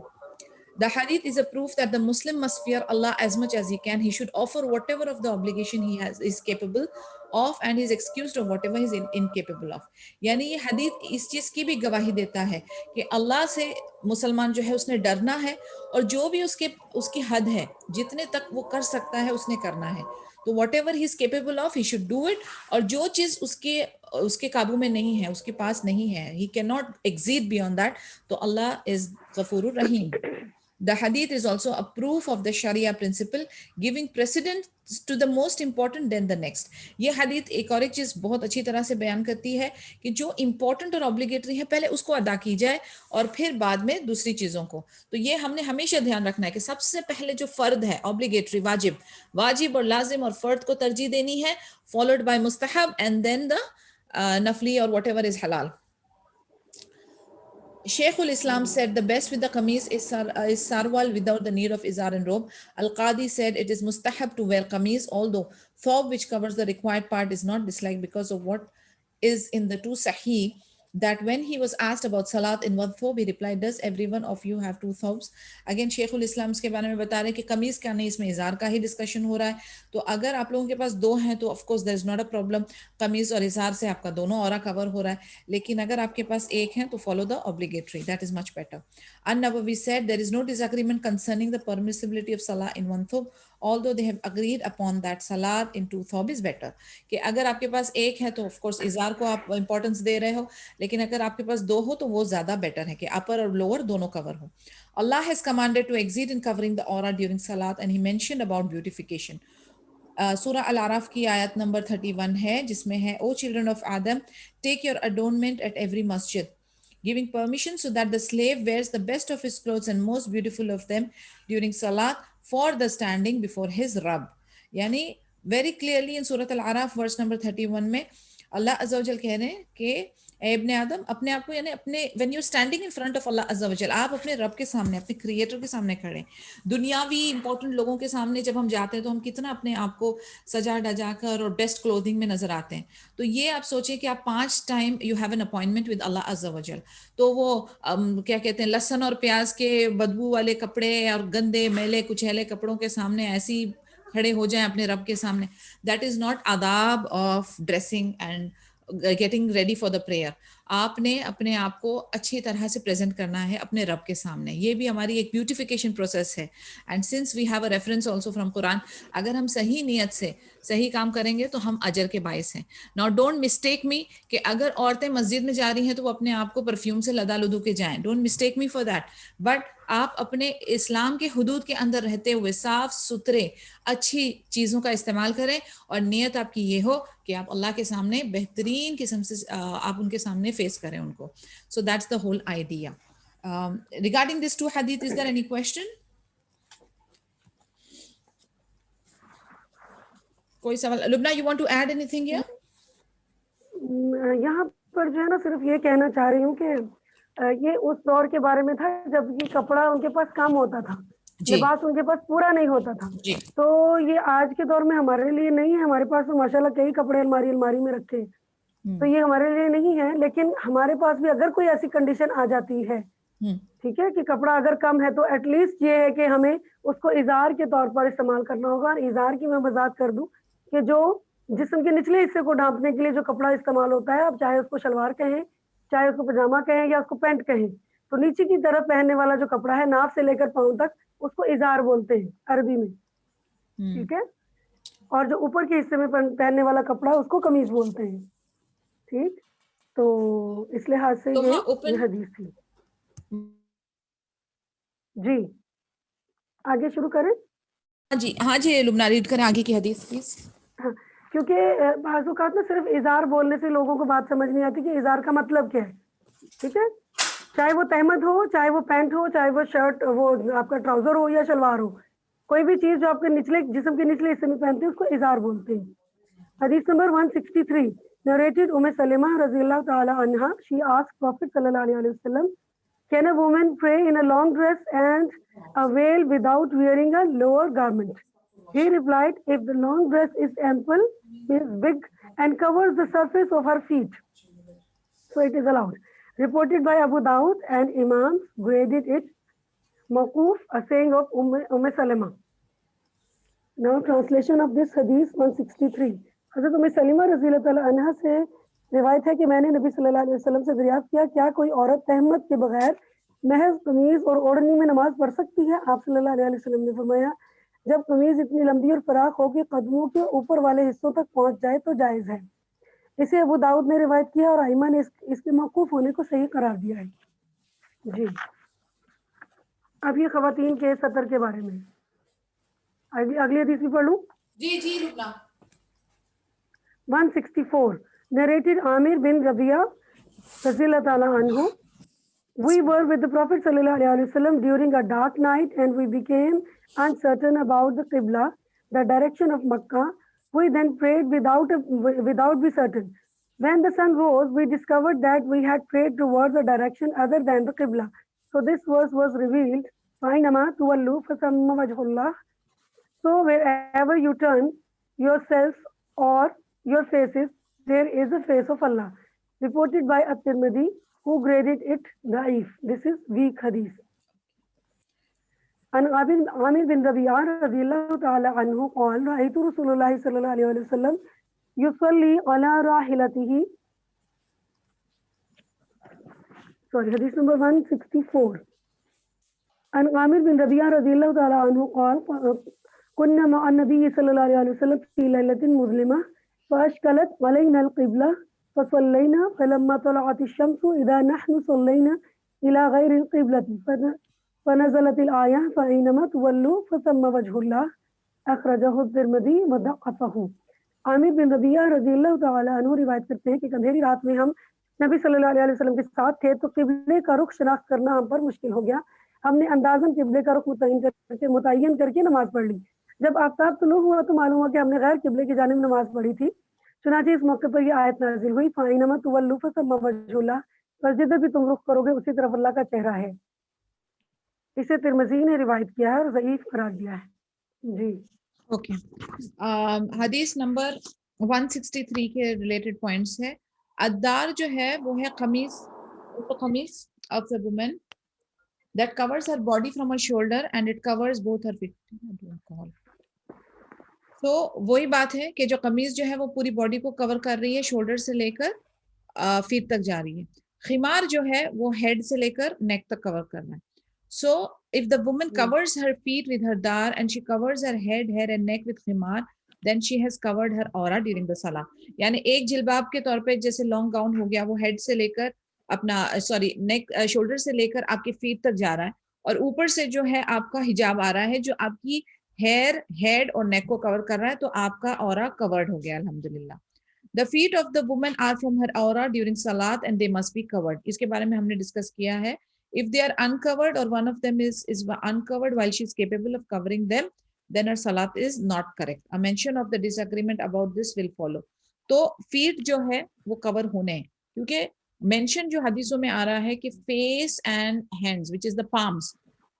[SPEAKER 1] The hadith is a proof that the Muslim must fear Allah as much as he can. He should offer whatever of the obligation he is capable of, and he is excused of whatever he is incapable of. यानी ये hadith इस चीज की भी गवाही देता है कि अल्लाह से मुसलमान जो है उसने डरना है, और जो भी उसकी हद है, जितने तक वो कर सकता है उसने करना है. तो whatever he is capable of, he should do it. और जो चीज उसके काबू में नहीं है, उसके पास नहीं है, he cannot exceed beyond that, तो Allah is Ghafurur Rahim. The hadith is also a proof of the Sharia principle, giving precedence to the most important than the next. ये hadith एक और एक चीज बहुत अच्छी तरह से बयान करती है कि जो important और obligatory है पहले उसको अदा की जाए और फिर बाद में दूसरी चीजों को. तो ये हमने हमेशा ध्यान रखना है कि सबसे पहले जो फर्द है, obligatory, वाजिब और लाजिम और फर्द को तरजीह देनी है, followed by mustahab and then the nafli or whatever is halal. Shaykh al-Islam said the best with the qameez is sarwal without the need of izar and robe. Al-Qadi said it is mustahab to wear qameez, although thob which covers the required part is not disliked because of what is in the two sahih, that when he was asked about salat in one thob, he replied, does everyone of you have two thobs? Again, Shaykh al-Islam के बारे में बता रहे हैं कि कमीज का नहीं, इसमें इजार का ही डिस्कशन हो रहा है. तो अगर आप लोगों के पास दो हैं तो of course there is not a problem, कमीज और इजार से आपका दोनों औरा कवर हो रहा है. लेकिन अगर आपके पास एक है तो follow the obligatory, that is much better. An-Nawawi said there is no disagreement concerning the permissibility of salah in one thob, although they have agreed upon that salat in two thob is better. कि अगर आपके पास एक है तो of course इजार को आप importance दे रहे हो, लेकिन अगर आपके पास दो हो तो वो ज्यादा बेटर है कि अपर और लोअर दोनों कवर हो. Allah has commanded to exceed in covering the aura during salat, and he mentioned about beautification. Surah Al-Araf की आयत नंबर 31 है जिसमें है, O children of Adam, take your adornment at every masjid, giving permission so that the slave wears the best of his clothes and most beautiful of them during salat for the standing before his Rabb. यानी very clearly in Surah Al-Araf verse number 31 में अल्लाह अज़्ज़ा वजल कह रहे हैं कि ए इब्ने आदम, अपने आप को, यानी अपने when you standing in front of अल्लाह अज़्ज़ा वजल, आप अपने रब के सामने, अपने क्रिएटर के सामने खड़े हैं. दुनियावी इंपॉर्टेंट लोगों के सामने जब हम जाते हैं तो हम कितना अपने आप को सजा डजा कर और बेस्ट क्लोथिंग में नजर आते हैं. तो ये आप सोचें कि आप 5 time you have an appointment with अल्लाह अज़्ज़ा वजल, तो वो क्या कहते हैं, लहसुन और प्याज के बदबू वाले कपड़े और गंदे मैले कुचैले कपड़ों के सामने ऐसी खड़े हो जाएं अपने रब के सामने, दैट इज नॉट आदाब of dressing and getting ready for the prayer, आपने अपने आप को अच्छी तरह से प्रेजेंट करना है अपने रब के सामने। ये भी हमारी एक ब्यूटिफिकेशन प्रोसेस है। And since we have a reference also from Quran, अगर हम सही नियत से सही काम करेंगे तो हम अजर के बाइस हैं। नाउ डोंट मिस्टेक मी कि अगर औरतें मस्जिद में जा रही हैं तो वो अपने आप को परफ्यूम से लदा लुदू के जाएं, don't mistake me for that, but आप अपने इस्लाम के हुदूद के अंदर रहते हुए साफ सुथरे अच्छी चीज़ों का इस्तेमाल करें, और नियत आपकी ये हो कि आप अल्लाह के सामने बेहतरीन किस्म से आप उनके सामने फेस करें उनको। So that's the whole idea. Regarding this to hadith, is there any question? कोई सवाल? Lubna, you want to add anything here?
[SPEAKER 2] यहाँ पर जो है ना, सिर्फ ये कहना चाह रही हूँ कि ये उस दौर के बारे में था जब ये कपड़ा उनके पास कम होता था, लिबास उनके पास पूरा नहीं होता था। तो ये आज के दौर में हमारे लिए नहीं है। हमारे पास तो माशाल्लाह कई कपड़े अलमारी में रखे हैं, तो ये हमारे लिए नहीं है। लेकिन हमारे पास भी अगर कोई ऐसी कंडीशन आ जाती है, ठीक है, कि कपड़ा अगर कम है, तो एटलीस्ट ये है कि हमें उसको इजार के तौर पर इस्तेमाल करना होगा। इजार की मैं वजाहत कर दूं कि जो जिस्म के निचले हिस्से को ढांपने के लिए जो कपड़ा इस्तेमाल होता है, आप चाहे उसको शलवार कहें, चाहे उसको पजामा कहें, या उसको पैंट कहें, तो नीचे की तरफ पहनने वाला जो कपड़ा है नाफ से लेकर पांव तक, उसको इजार बोलते हैं अरबी में, ठीक है। और जो ऊपर के हिस्से में पहनने वाला कपड़ा, उसको कमीज बोलते हैं, ठीक। तो इस लिहाज से
[SPEAKER 1] तो
[SPEAKER 2] ये हदीस थी जी। आगे शुरू करें?
[SPEAKER 1] हाँ जी लुबना, रीड करें आगे की हदीस प्लीज।
[SPEAKER 2] हाँ, क्योंकि बाज़ औक़ात ना सिर्फ इजार बोलने से लोगों को बात समझ नहीं आती कि इजार का मतलब क्या है, ठीक है। चाहे वो तहमद हो, चाहे वो पैंट हो, चाहे वो शर्ट, वो आपका ट्राउजर हो या शलवार हो, कोई भी चीज जो आपके निचले जिस्म के निचले हिस्से में पहनते हैं, उसको इजार बोलते हैं। हदीस number 163, narrated Umm Salama radhiyallahu ta'ala anha, she asked Prophet sallallahu alaihi wasallam, can a woman pray in a long dress and a veil without wearing a lower garment? He replied, if the long dress is ample, is big and covers the surface of her feet, so it is allowed. Reported by Abu Dawud, and Imams graded it mawquf, a saying of Umm Salama. Now translation of this hadith 163. हज़रत उम्मे सलीमा रज़ियल्लाहु ताला अन्हा से रिवायत है कि मैंने नबी सल्लल्लाहु अलैहि वसल्लम से दरियाफ्त किया, क्या कोई औरत तहम्मद के बगैर महज कमीज और ओढ़नी में नमाज पढ़ सकती है? आप सल्लल्लाहु अलैहि वसल्लम ने फरमाया, जब कमीज इतनी लंबी और फराख हो कि कदमों के ऊपर वाले हिस्सों तक पहुंच जाए तो जायज है। इसे अबू दाऊद ने रिवायत किया और आइमा ने इसके मौकूफ होने को सही करार दिया है जी। अब ये खवातीन के सतर के बारे में अगली हदीस भी पढ़ लूं?
[SPEAKER 1] जी Lubna.
[SPEAKER 2] 164, narrated Amir bin Rabi'a radhiyallahu ta'ala anhu, we were with the Prophet sallallahu alaihi wasallam during a dark night, and we became uncertain about the Qibla, the direction of Makkah. We then prayed without be certain. When the sun rose, we discovered that we had prayed towards a direction other than the Qibla. So this verse was revealed, فَإِنَّمَا تُوَلُّوا فَثَمَّ وَجْهُ اللَّهِ. So wherever you turn yourself or your faces, there is a face of Allah. Reported by At-Tirmidhi, who graded it da'if. This is weak hadith. And Amir bin Rabi'a radhiyallahu ta'ala anhu قال رأيت رسول الله صلى الله عليه وسلم يصلي على راحلته. Sorry, hadith number 164. And Amir bin Rabi'a radhiyallahu ta'ala anhu قال كنا مع النبي صلى الله عليه وسلم في ليلة مظلمة فأشكلت علينا القبلة فصلينا فلما طلعت الشمس إذا نحن صلينا إلى غير القبلة فنزلت الآية فأينما تولوا فثم وجه الله أخرجه الترمذي وضعفه. आमिर बिन रबिया रज़ियल्लाहु ताला अन्हु रिवायत करते हैं कि अंधेरी रात में हम नबी सल्लल्लाहु अलैहि वसल्लम के साथ थे तो किबले का रुख शनाख्त करना हम पर मुश्किल हो गया। हमने अंदाजन किबले का रुख मुतय्यन करके नमाज पढ़ ली। जब आफ्ताब तुलू हुआ तो मालूम हुआ कि हमने गैर किबले की जानिब नमाज पढ़ी थी। चुनांचे इस मौके पर यह आयत नाजिल हुई, फ़ाइनमा तुवल्लू फसम्मा वजहुल्लाह, बस जिधर भी तुम रुख करोगे उसी तरफ अल्लाह का चेहरा है। इसे तिरमिज़ी ने रिवायत किया है और ज़ईफ करार दिया है जी।
[SPEAKER 1] ओके, हदीस नंबर 163 के रिलेटेड पॉइंट्स है। अद्दार जो है वो है कमीज, कमीज of the woman that covers her body from her shoulder and it covers both her feet. तो वही बात है कि जो कमीज जो है वो पूरी बॉडी को कवर कर रही है, शोल्डर से लेकर फीट तक जा रही है। खिमार जो है वो हेड से लेकर नेक तक कवर कर रहा है। So if the woman covers her feet with her दार and she covers her head, hair and neck with खिमार, then she has covered her औरा ड्यूरिंग द सला। यानी एक जिलबाब के तौर पे जैसे लॉन्ग गाउन हो गया, वो हेड से लेकर अपना सॉरी नेक शोल्डर से लेकर आपके फीट तक जा रहा है, और ऊपर से जो है आपका हिजाब आ रहा है जो आपकी हेयर, हेड और नेक को कवर कर रहा है, तो आपका औरा कवर्ड हो गया अल्हम्दुलिल्लाह। The feet of the woman are from her aura during salat and they must be covered. इसके बारे में हमने डिस्कस किया है. If they are uncovered or one of them is uncovered while she is capable of covering them, then her salat is not correct. A mention of the disagreement about this will follow. तो feet जो है वो cover होने हैं, क्योंकि mention जो हदीसों में आ रहा है कि face and hands, which is the palms,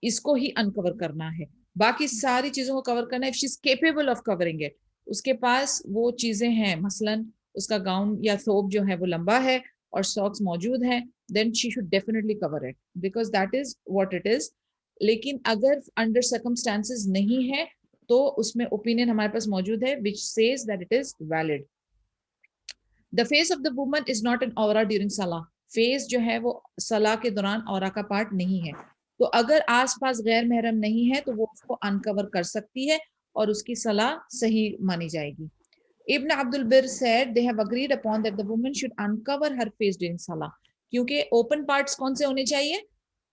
[SPEAKER 1] इसको ही uncover करना है, बाकी सारी चीजों को कवर करना है. If she is capable of covering it, उसके पास वो चीजें हैं, मसलन उसका गाउन या थोप जो है वो लंबा है और सॉक्स मौजूद हैं, then she should definitely cover it because that is what it is. लेकिन अगर अंडर सर्कमस्टांसेस नहीं है तो उसमें ओपिनियन हमारे पास मौजूद है which says that it is valid. The face of the woman is not an aura during सला. फेस जो है वो सला के दौरान औरा का पार्ट नहीं है, तो अगर आसपास गैर महरम नहीं है तो वो उसको अनकवर कर सकती है और उसकी सलाह सही मानी जाएगी. Ibn Abdul Bir said they have agreed upon that the woman should uncover her face during salah. क्योंकि ओपन पार्ट्स कौन से होने चाहिए,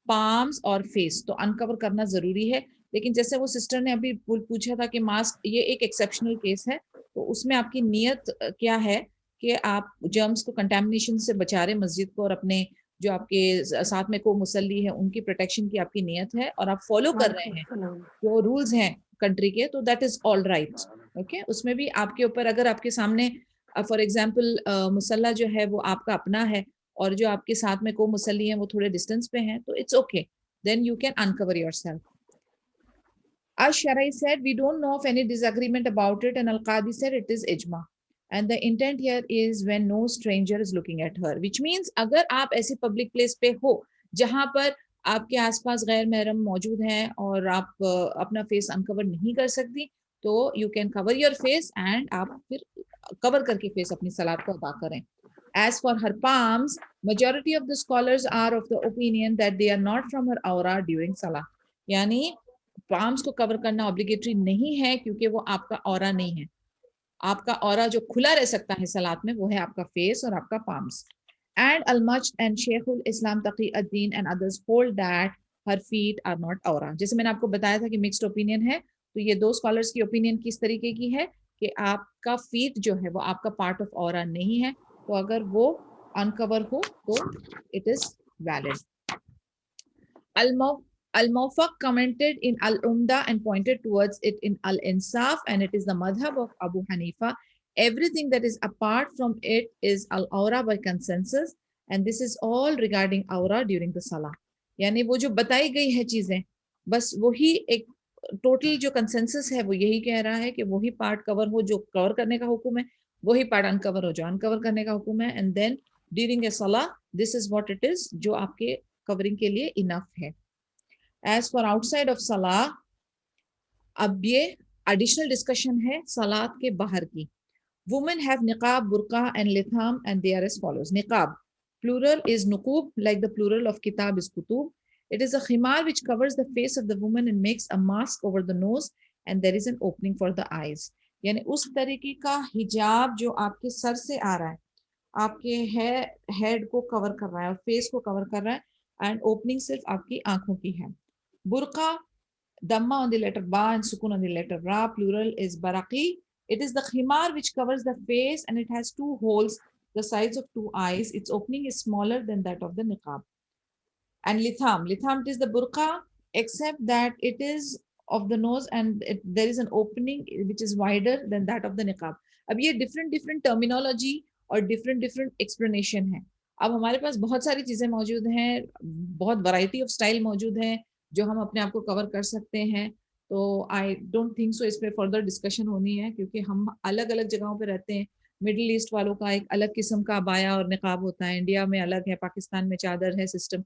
[SPEAKER 1] पाम्स और फेस, तो अनकवर करना जरूरी है. लेकिन जैसे वो सिस्टर ने अभी पूछा था कि मास्क ये एक एक्सेप्शनल केस है, तो उसमें आपकी नियत क्या है कि आप जर्म्स को, कंटेमिनेशन से बचा रहे मस्जिद को और अपने जो आपके साथ में को मुसल्ली है उनकी प्रोटेक्शन की आपकी नियत है और आप फॉलो कर रहे हैं जो रूल्स हैं कंट्री के, तो that is all right. Okay, उसमें भी आपके ऊपर, अगर आपके सामने फॉर एग्जांपल मुसल्ला जो है वो आपका अपना है और जो आपके साथ में को मुसल्ली हैं वो थोड़े डिस्टेंस पे हैं, तो it's okay, then you can uncover yourself. Ash-Sharai said we don't know of any disagreement about it, and Al-Qadi said it is ijma, and the intent here is when no stranger is looking at her, which means अगर आप ऐसे public place पे हो जहां पर आपके आसपास गैर महरम मौजूद हैं और आप अपना फेस अनकवर नहीं कर सकती, तो you can cover your face and आप फिर कवर करके फेस अपनी सलात को अदा करें. As for her palms, majority of the scholars are of the opinion that they are not from her aura during salah. यानी पाम्स को कवर करना ऑब्लिगेटरी नहीं है क्योंकि वो आपका ऑरा नहीं है. आपका ऑरा जो खुला रह सकता है सलात में वो है आपका फेस और आपका palms. And Al-Majd and Sheikhul Islam Taqi ad-Din and others hold that her feet are not aura. जैसे मैंने आपको बताया था कि मिक्स्ड ओपिनियन है, तो ये दो स्कॉलर्स की ओपिनियन किस तरीके की है कि आपका फीट जो है वो आपका पार्ट ऑफ ऑरा नहीं है, तो अगर वो अनकवर हो तो it is valid. Al-Mawfaq commented in Al-Umda and pointed towards it in Al-Insaf, and it is the madhab of Abu Hanifa. Everything that is apart from it is al-aura by consensus, and this is all regarding aura during the salah. यानी वो जो बताई गई है चीजें, बस वही एक टोटल जो कंसेंसस है वो यही कह रहा है कि वही पार्ट कवर हो जो कवर करने का हुक्म है, वही पार्ट अनकवर हो जो अनकवर करने का हुक्म है, एंड देन ड्यूरिंग ए सलाह this is what it is जो आपके कवरिंग के लिए इनफ है. As for outside of salah, अब ये additional discussion है सलात के बाहर की. Women have niqab, burqa and litham, and they are as follows. Niqab, plural is nuqub, like the plural of kitab is kutub. It is a khimar which covers the face of the woman and makes a mask over the nose, and there is an opening for the eyes. यानी उस तरीके का हिजाब जो आपके sir से आ रहा है, आपके हेड को कवर कर रहा है और फेस को कवर कर रहा है, एंड ओपनिंग सिर्फ आपकी आंखों की है. Burqa, Dhamma on the letter Ba and Sukun on the letter Ra, plural is Baraqi. It is the khimar which covers the face and it has two holes, the size of two eyes. Its opening is smaller than that of the niqab. And Litham, Litham it is the burqa except that it is of the nose and there is an opening which is wider than that of the niqab. अब ये different terminology और different explanation है. अब हमारे पास बहुत सारी चीजें मौजूद हैं, बहुत वैरायटी ऑफ स्टाइल मौजूद हैं जो हम अपने आप को कवर कर सकते हैं, तो आई डोंट थिंक सो इस पे फर्दर डिस्कशन होनी है क्योंकि हम अलग अलग जगहों पे रहते हैं. मिडिल ईस्ट वालों का एक अलग किस्म का अबाया और निकाब होता है, इंडिया में अलग है, पाकिस्तान में चादर है सिस्टम.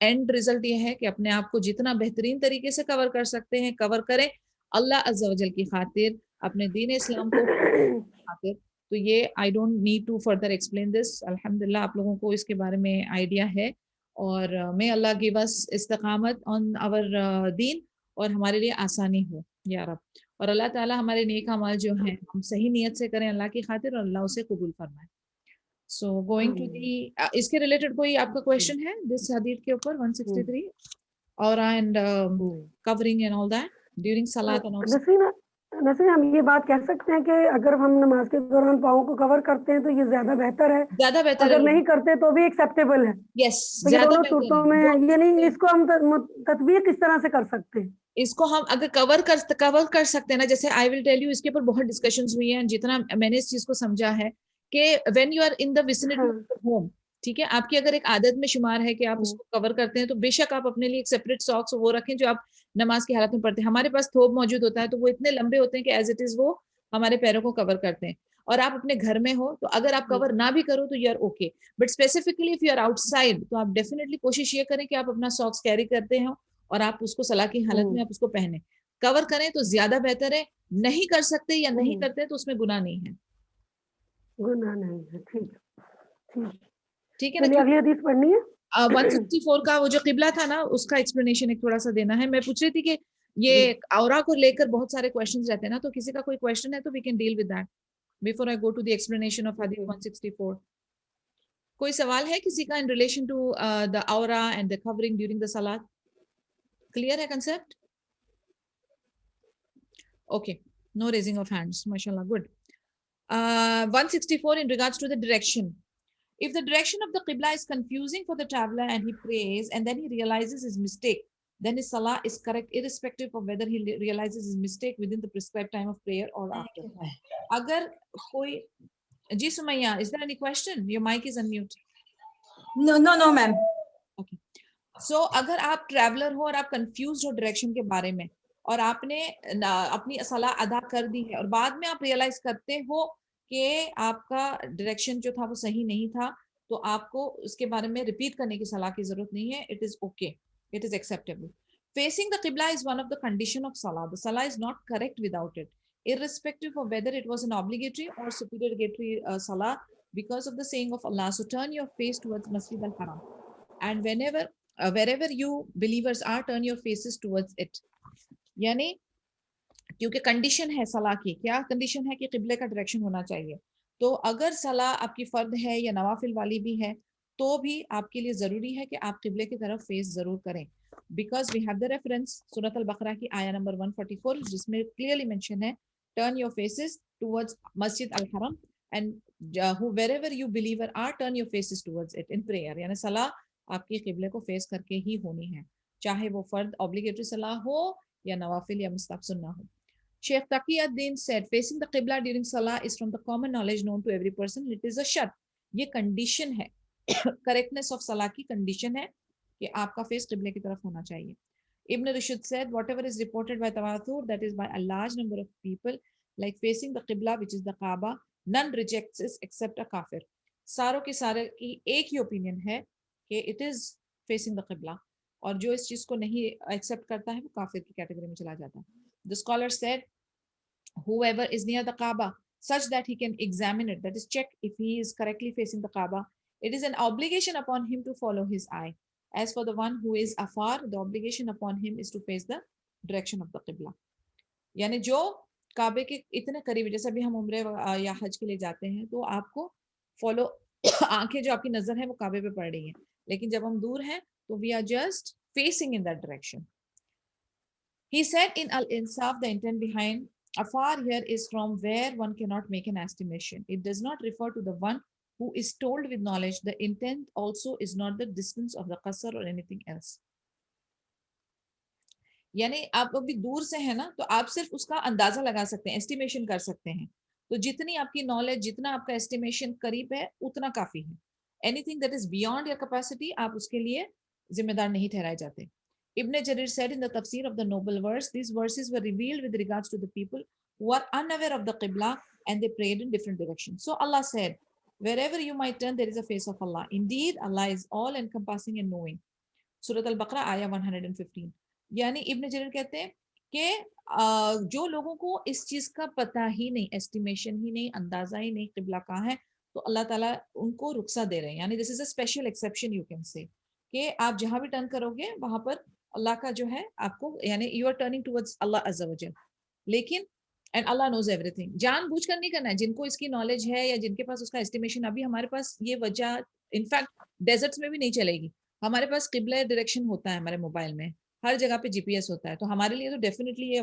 [SPEAKER 1] एंड रिजल्ट ये है कि अपने आप को जितना बेहतरीन तरीके से कवर कर सकते हैं कवर करें, अल्लाह अज़्ज़ा वजल की खातिर. अपने दीन इस्लाम को खातिर। तो ये I don't need to further explain this, अल्हम्दुलिल्लाह आप लोगों को इसके बारे में आइडिया है। और मे अल्लाह गिव अस इस्तिकामत ऑन आवर दीन, और हमारे लिए आसानी हो या रब। और अल्लाह ताला हमारे नेक अमाल जो हैं हम सही नियत से करें अल्लाह की खातिर, और अल्लाह उसे कबूल फरमाए। सो गोइंग टू दी, इसके रिलेटेड कोई आपका क्वेश्चन है दिस हदीस के ऊपर 163 और and covering and all that during Salat and also?
[SPEAKER 2] Naseem, हम ये बात कह सकते हैं कि अगर हम नमाज के दौरान पाँव को कवर करते हैं तो ये ज्यादा बेहतर है,
[SPEAKER 1] ज्यादा बेहतर
[SPEAKER 2] अगर
[SPEAKER 1] है।
[SPEAKER 2] नहीं करते तो भी एक्सेप्टेबल है।
[SPEAKER 1] यस,
[SPEAKER 2] तो ये
[SPEAKER 1] ज्यादा
[SPEAKER 2] दोनों
[SPEAKER 1] बेहतर
[SPEAKER 2] सूरतों
[SPEAKER 1] है।
[SPEAKER 2] में, ये नहीं, इसको हम तत्वीक किस तरह से कर सकते हैं?
[SPEAKER 1] इसको हम अगर कवर कर सकते हैं ना, जैसे आई विल टेल यू, इसके ऊपर बहुत डिस्कशंस हुई हैं, जितना मैंने इस चीज को समझा है कि when you are in the vicinity of home, ठीक है, आपकी अगर एक आदत में शुमार है कि आप उसको कवर करते हैं, तो बेशक आप अपने लिए एक सेपरेट सॉक्स वो रखें जो आप नमाज की हालत में पढ़ते हैं। हमारे पास थोप मौजूद होता है तो वो इतने लंबे होते हैं कि एज इट इज वो हमारे पैरों को कवर करते हैं। और आप अपने घर में हो तो अगर आप कवर ना भी करो तो you are okay, but specifically if you are outside तो आप डेफिनेटली कोशिश ये करें कि आप अपना सॉक्स कैरी करते हो और आप उसको सलाह की हालत में आप उसको पहने। कवर करें तो ज्यादा बेहतर है, नहीं कर सकते या नहीं करते तो उसमें गुनाह नहीं है।
[SPEAKER 2] गुनाह नहीं है, ठीक ठीक
[SPEAKER 1] ठीक है ना?
[SPEAKER 2] चलिए अगली हदीस पढ़नी है।
[SPEAKER 1] 164 का वो जो किबला था ना, उसका एक्सप्लेनेशन एक थोड़ा सा देना है। मैं पूछ रही थी कि ये औरा को लेकर बहुत सारे क्वेश्चंस रहते हैं ना, तो किसी का कोई क्वेश्चन है तो we can deal with that before I go to the explanation of हदीस 164। कोई सवाल है किसी का इन रिलेशन टू द औरा and the covering during the सलात? क्लियर है concept? Okay, no raising of hands, माशाल्लाह, good. 164 in regards to the direction. If the direction of the Qibla is confusing for the traveler and he prays and then he realizes his mistake, then his salah is correct irrespective of whether he realizes his mistake within the prescribed time of prayer or after. Agar koi, Ji Sumaya, is there any question? Your mic is unmute.
[SPEAKER 4] No, ma'am.
[SPEAKER 1] Okay. So अगर आप traveller हो और आप confuse हो direction के बारे में और आपने अपनी सलाह अदा कर दी है और बाद में आप रियलाइज करते हो कि आपका डायरेक्शन जो था वो सही नहीं था, तो आपको उसके बारे में रिपीट करने की सलाह की जरूरत नहीं है। It is okay, it is acceptable. Facing the किबला is one of the condition of सलाह। द सलाह is not correct without it, irrespective of whether it was an obligatory or supererogatory salah, because of the saying of Allah. So turn your face towards Masjid al-Haram, and wherever you believers are, turn your faces towards it. यानी क्योंकि condition है सलाह की, क्या condition है कि किबले का direction होना चाहिए। तो अगर सलाह आपकी फर्द है या नवाफिल वाली भी है तो भी आपके लिए जरूरी है कि आप किबले की तरफ फेस जरूर करें, because we have the reference सूरत अल बकरा की आया नंबर 144 जिसमें क्लियरली मेंशन है टर्न योर फेसेस टुवर्ड्स मस्जिद अल हरम and wherever you believer are, turn your faces towards it in prayer. यानी सलाह आपकी किबले को फेस करके ही होनी है, चाहे वो फर्द ऑब्लिगेटरी सलाह हो या नवाफिल या मुस्तहब सुन्ना हो। Sheikh Taqiyuddin said, facing the Qibla during Salah is from the common knowledge known to every person. It is a shart. ये condition है, correctness of Salah की condition है कि आपका face Qibla की तरफ होना चाहिए। Ibn Rushd said, whatever is reported by Tawatur, that is by a large number of people, like facing the Qibla, which is the Kaaba, none rejects it except a kafir. सारों के सारे की एक ही opinion है कि it is facing the Qibla, और जो इस चीज को नहीं एक्सेप्ट करता है वो काफिर की कैटेगरी में चला जाता है। The scholar said, whoever is near the Kaaba, such that he can examine it, that is, check if he is correctly facing the Kaaba, it is an obligation upon him to follow his eye. As for the one who is afar, the obligation upon him is to face the direction of the Qibla. यानी जो काबे के इतने करीब, जैसे अभी हम उम्रे या हज के लिए जाते हैं तो आपको फॉलो आंखें जो आपकी नजर है वो काबे पे पड़ रही है, लेकिन जब हम दूर हैं तो we are just facing in that direction. He said in Al-Insaf, the intent behind afar here is from where one cannot make an estimation. It does not refer to the one who is told with knowledge. The intent also is not the distance of the qasr or anything else. यानी आप अभी दूर से है ना, तो आप सिर्फ उसका अंदाजा लगा सकते हैं, एस्टिमेशन कर सकते हैं। तो जितनी आपकी नॉलेज, जितना आपका एस्टिमेशन करीब है उतना काफी है। Anything that is beyond your capacity, आप उसके लिए जिम्मेदार नहीं ठहराए जाते। Ibn Jarir said in the tafsir of the noble verse, these verses were revealed with regards to the people who are unaware of the Qibla and they prayed in different directions. So Allah said, wherever you might turn, there is a face of Allah. Indeed, Allah is all encompassing and knowing. Surah Al-Baqarah, ayah 115. यानी इब्न Jarir कहते हैं कि जो लोगों को इस चीज का पता ही नहीं, एस्टिमेशन ही नहीं, अंदाजा ही नहीं किबला कहाँ है, तो अल्लाह ताला उनको रुखसा दे रहे हैं। यानी this is a special exception you can say, कि आप जहां भी टर्न करोगे वहां पर अल्लाह का जो है आपको, यानी यू आर टर्निंग टुवर्ड्स अल्लाह अज़्ज़ा वजल। लेकिन एंड अल्लाह नोज एवरीथिंग, जानबूझ कर नहीं करना है। जिनको इसकी नॉलेज है या जिनके पास उसका एस्टिमेशन, अभी हमारे पास ये वजह इनफैक्ट डेजर्ट्स में भी नहीं चलेगी। हमारे पास किबला डायरेक्शन होता है हमारे मोबाइल में, हर जगह पे जीपीएस होता है, तो हमारे लिए तो डेफिनेटली ये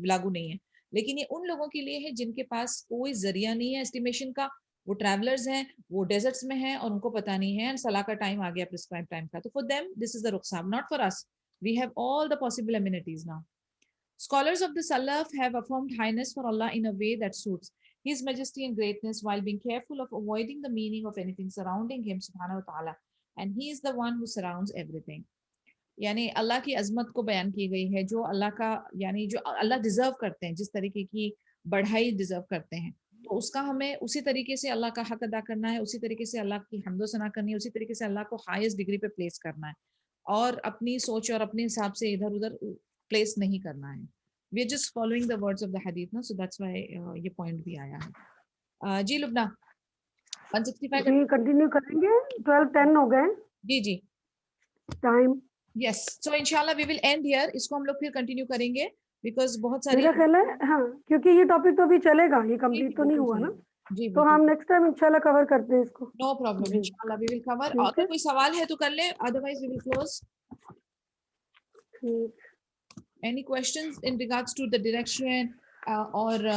[SPEAKER 1] लागू नहीं है। लेकिन ये उन लोगों के लिए है जिनके पास कोई जरिया नहीं है एस्टिमेशन का, वो ट्रैवलर्स हैं, वो डेजर्ट्स में हैं और उनको पता नहीं है, एंड सलाह का टाइम आ गया, प्रिस्क्राइब टाइम का, तो for them this is the रुखसा, not for us. We have all the possible amenities now. Scholars of the Salaf have affirmed highness for Allah in a way that suits His majesty and greatness, while being careful of avoiding the meaning of anything surrounding Him subhanahu wa ta'ala, and He is the one who surrounds everything. यानी अल्लाह की अजमत को बयान की गई है, जो अल्लाह का, यानी जो अल्लाह डिजर्व करते हैं, जिस तरीके की बढ़ाई डिजर्व करते हैं, तो उसका हमें उसी तरीके से अल्लाह का हक अदा करना है, उसी तरीके से अल्लाह की हम्दो सना करनी है, उसी तरीके से अल्लाह को हाईएस्ट डिग्री पे प्लेस करना है, और अपनी सोच और अपने हिसाब से इधर उधर प्लेस नहीं करना है। We are just following the words of the हदीथ ना, सो दैट्स व्हाई ये पॉइंट भी आया है। जी लुबना 165
[SPEAKER 2] जी कंटिन्यू करेंगे, 12:10 हो गए
[SPEAKER 1] जी जी
[SPEAKER 2] टाइम।
[SPEAKER 1] यस, सो इंशाल्लाह वी विल एंड हियर। इसको हम लोग फिर कंटिन्यू करेंगे बिकॉज बहुत सारी,
[SPEAKER 2] मेरा ख्याल है हाँ, क्योंकि ये टॉपिक तो अभी चलेगा, ये कंप्लीट तो नहीं हुआ ना,
[SPEAKER 1] जी
[SPEAKER 2] तो हम नेक्स्ट टाइम इंशाल्लाह कवर करते हैं इसको।
[SPEAKER 1] नो प्रॉब्लम,
[SPEAKER 2] जी
[SPEAKER 1] इंशाल्लाह वी विल कवर।
[SPEAKER 2] ठीक
[SPEAKER 1] अगर
[SPEAKER 2] है,
[SPEAKER 1] कोई सवाल है तो कर ले, अदरवाइज वी विल क्लोज।
[SPEAKER 2] ठीक।
[SPEAKER 1] Any questions in regards to the direction और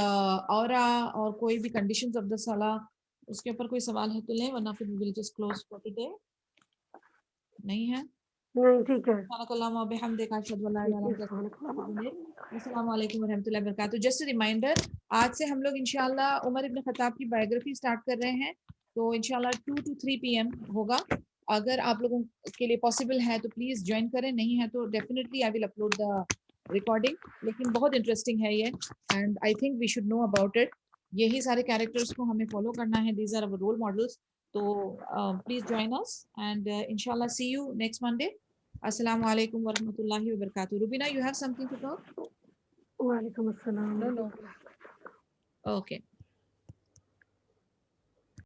[SPEAKER 1] औरा और कोई भी कंडीशंस ऑफ द सलाह, उसके ऊपर कोई सवाल है तो ले, वरना फिर we will just close for today. नहीं है?
[SPEAKER 2] नहीं ठीक है,
[SPEAKER 1] सुब्हानकल्लाहुम्मा व बिहम्दिका अशहदु अल्ला इलाहा इल्ला अंता अस्तगफिरुका व अतूबु इलैक। अस्सलाम वालेकुम व रहमतुल्लाहि व बरकातहू। जस्ट रिमाइंडर, आज से हम लोग इंशाल्लाह उमर इब्न खत्ताब की बायोग्राफी स्टार्ट कर रहे हैं, तो इंशाल्लाह 2 to 3 PM होगा। अगर आप लोगों के लिए पॉसिबल है तो प्लीज ज्वाइन करें, नहीं है तो definitely I will upload the recording. लेकिन बहुत इंटरेस्टिंग है ये, and I think we should know about it. यही सारे कैरेक्टर्स को हमें फॉलो करना है, these are our role models. तो प्लीज ज्वाइन अस एंड इंशाल्लाह see you next Monday. Assalamu alaikum wa rahmatullahi wa barakatuh. Rubina, you have something to talk?
[SPEAKER 2] वालेकुम अस्सलाम।
[SPEAKER 1] No. Okay.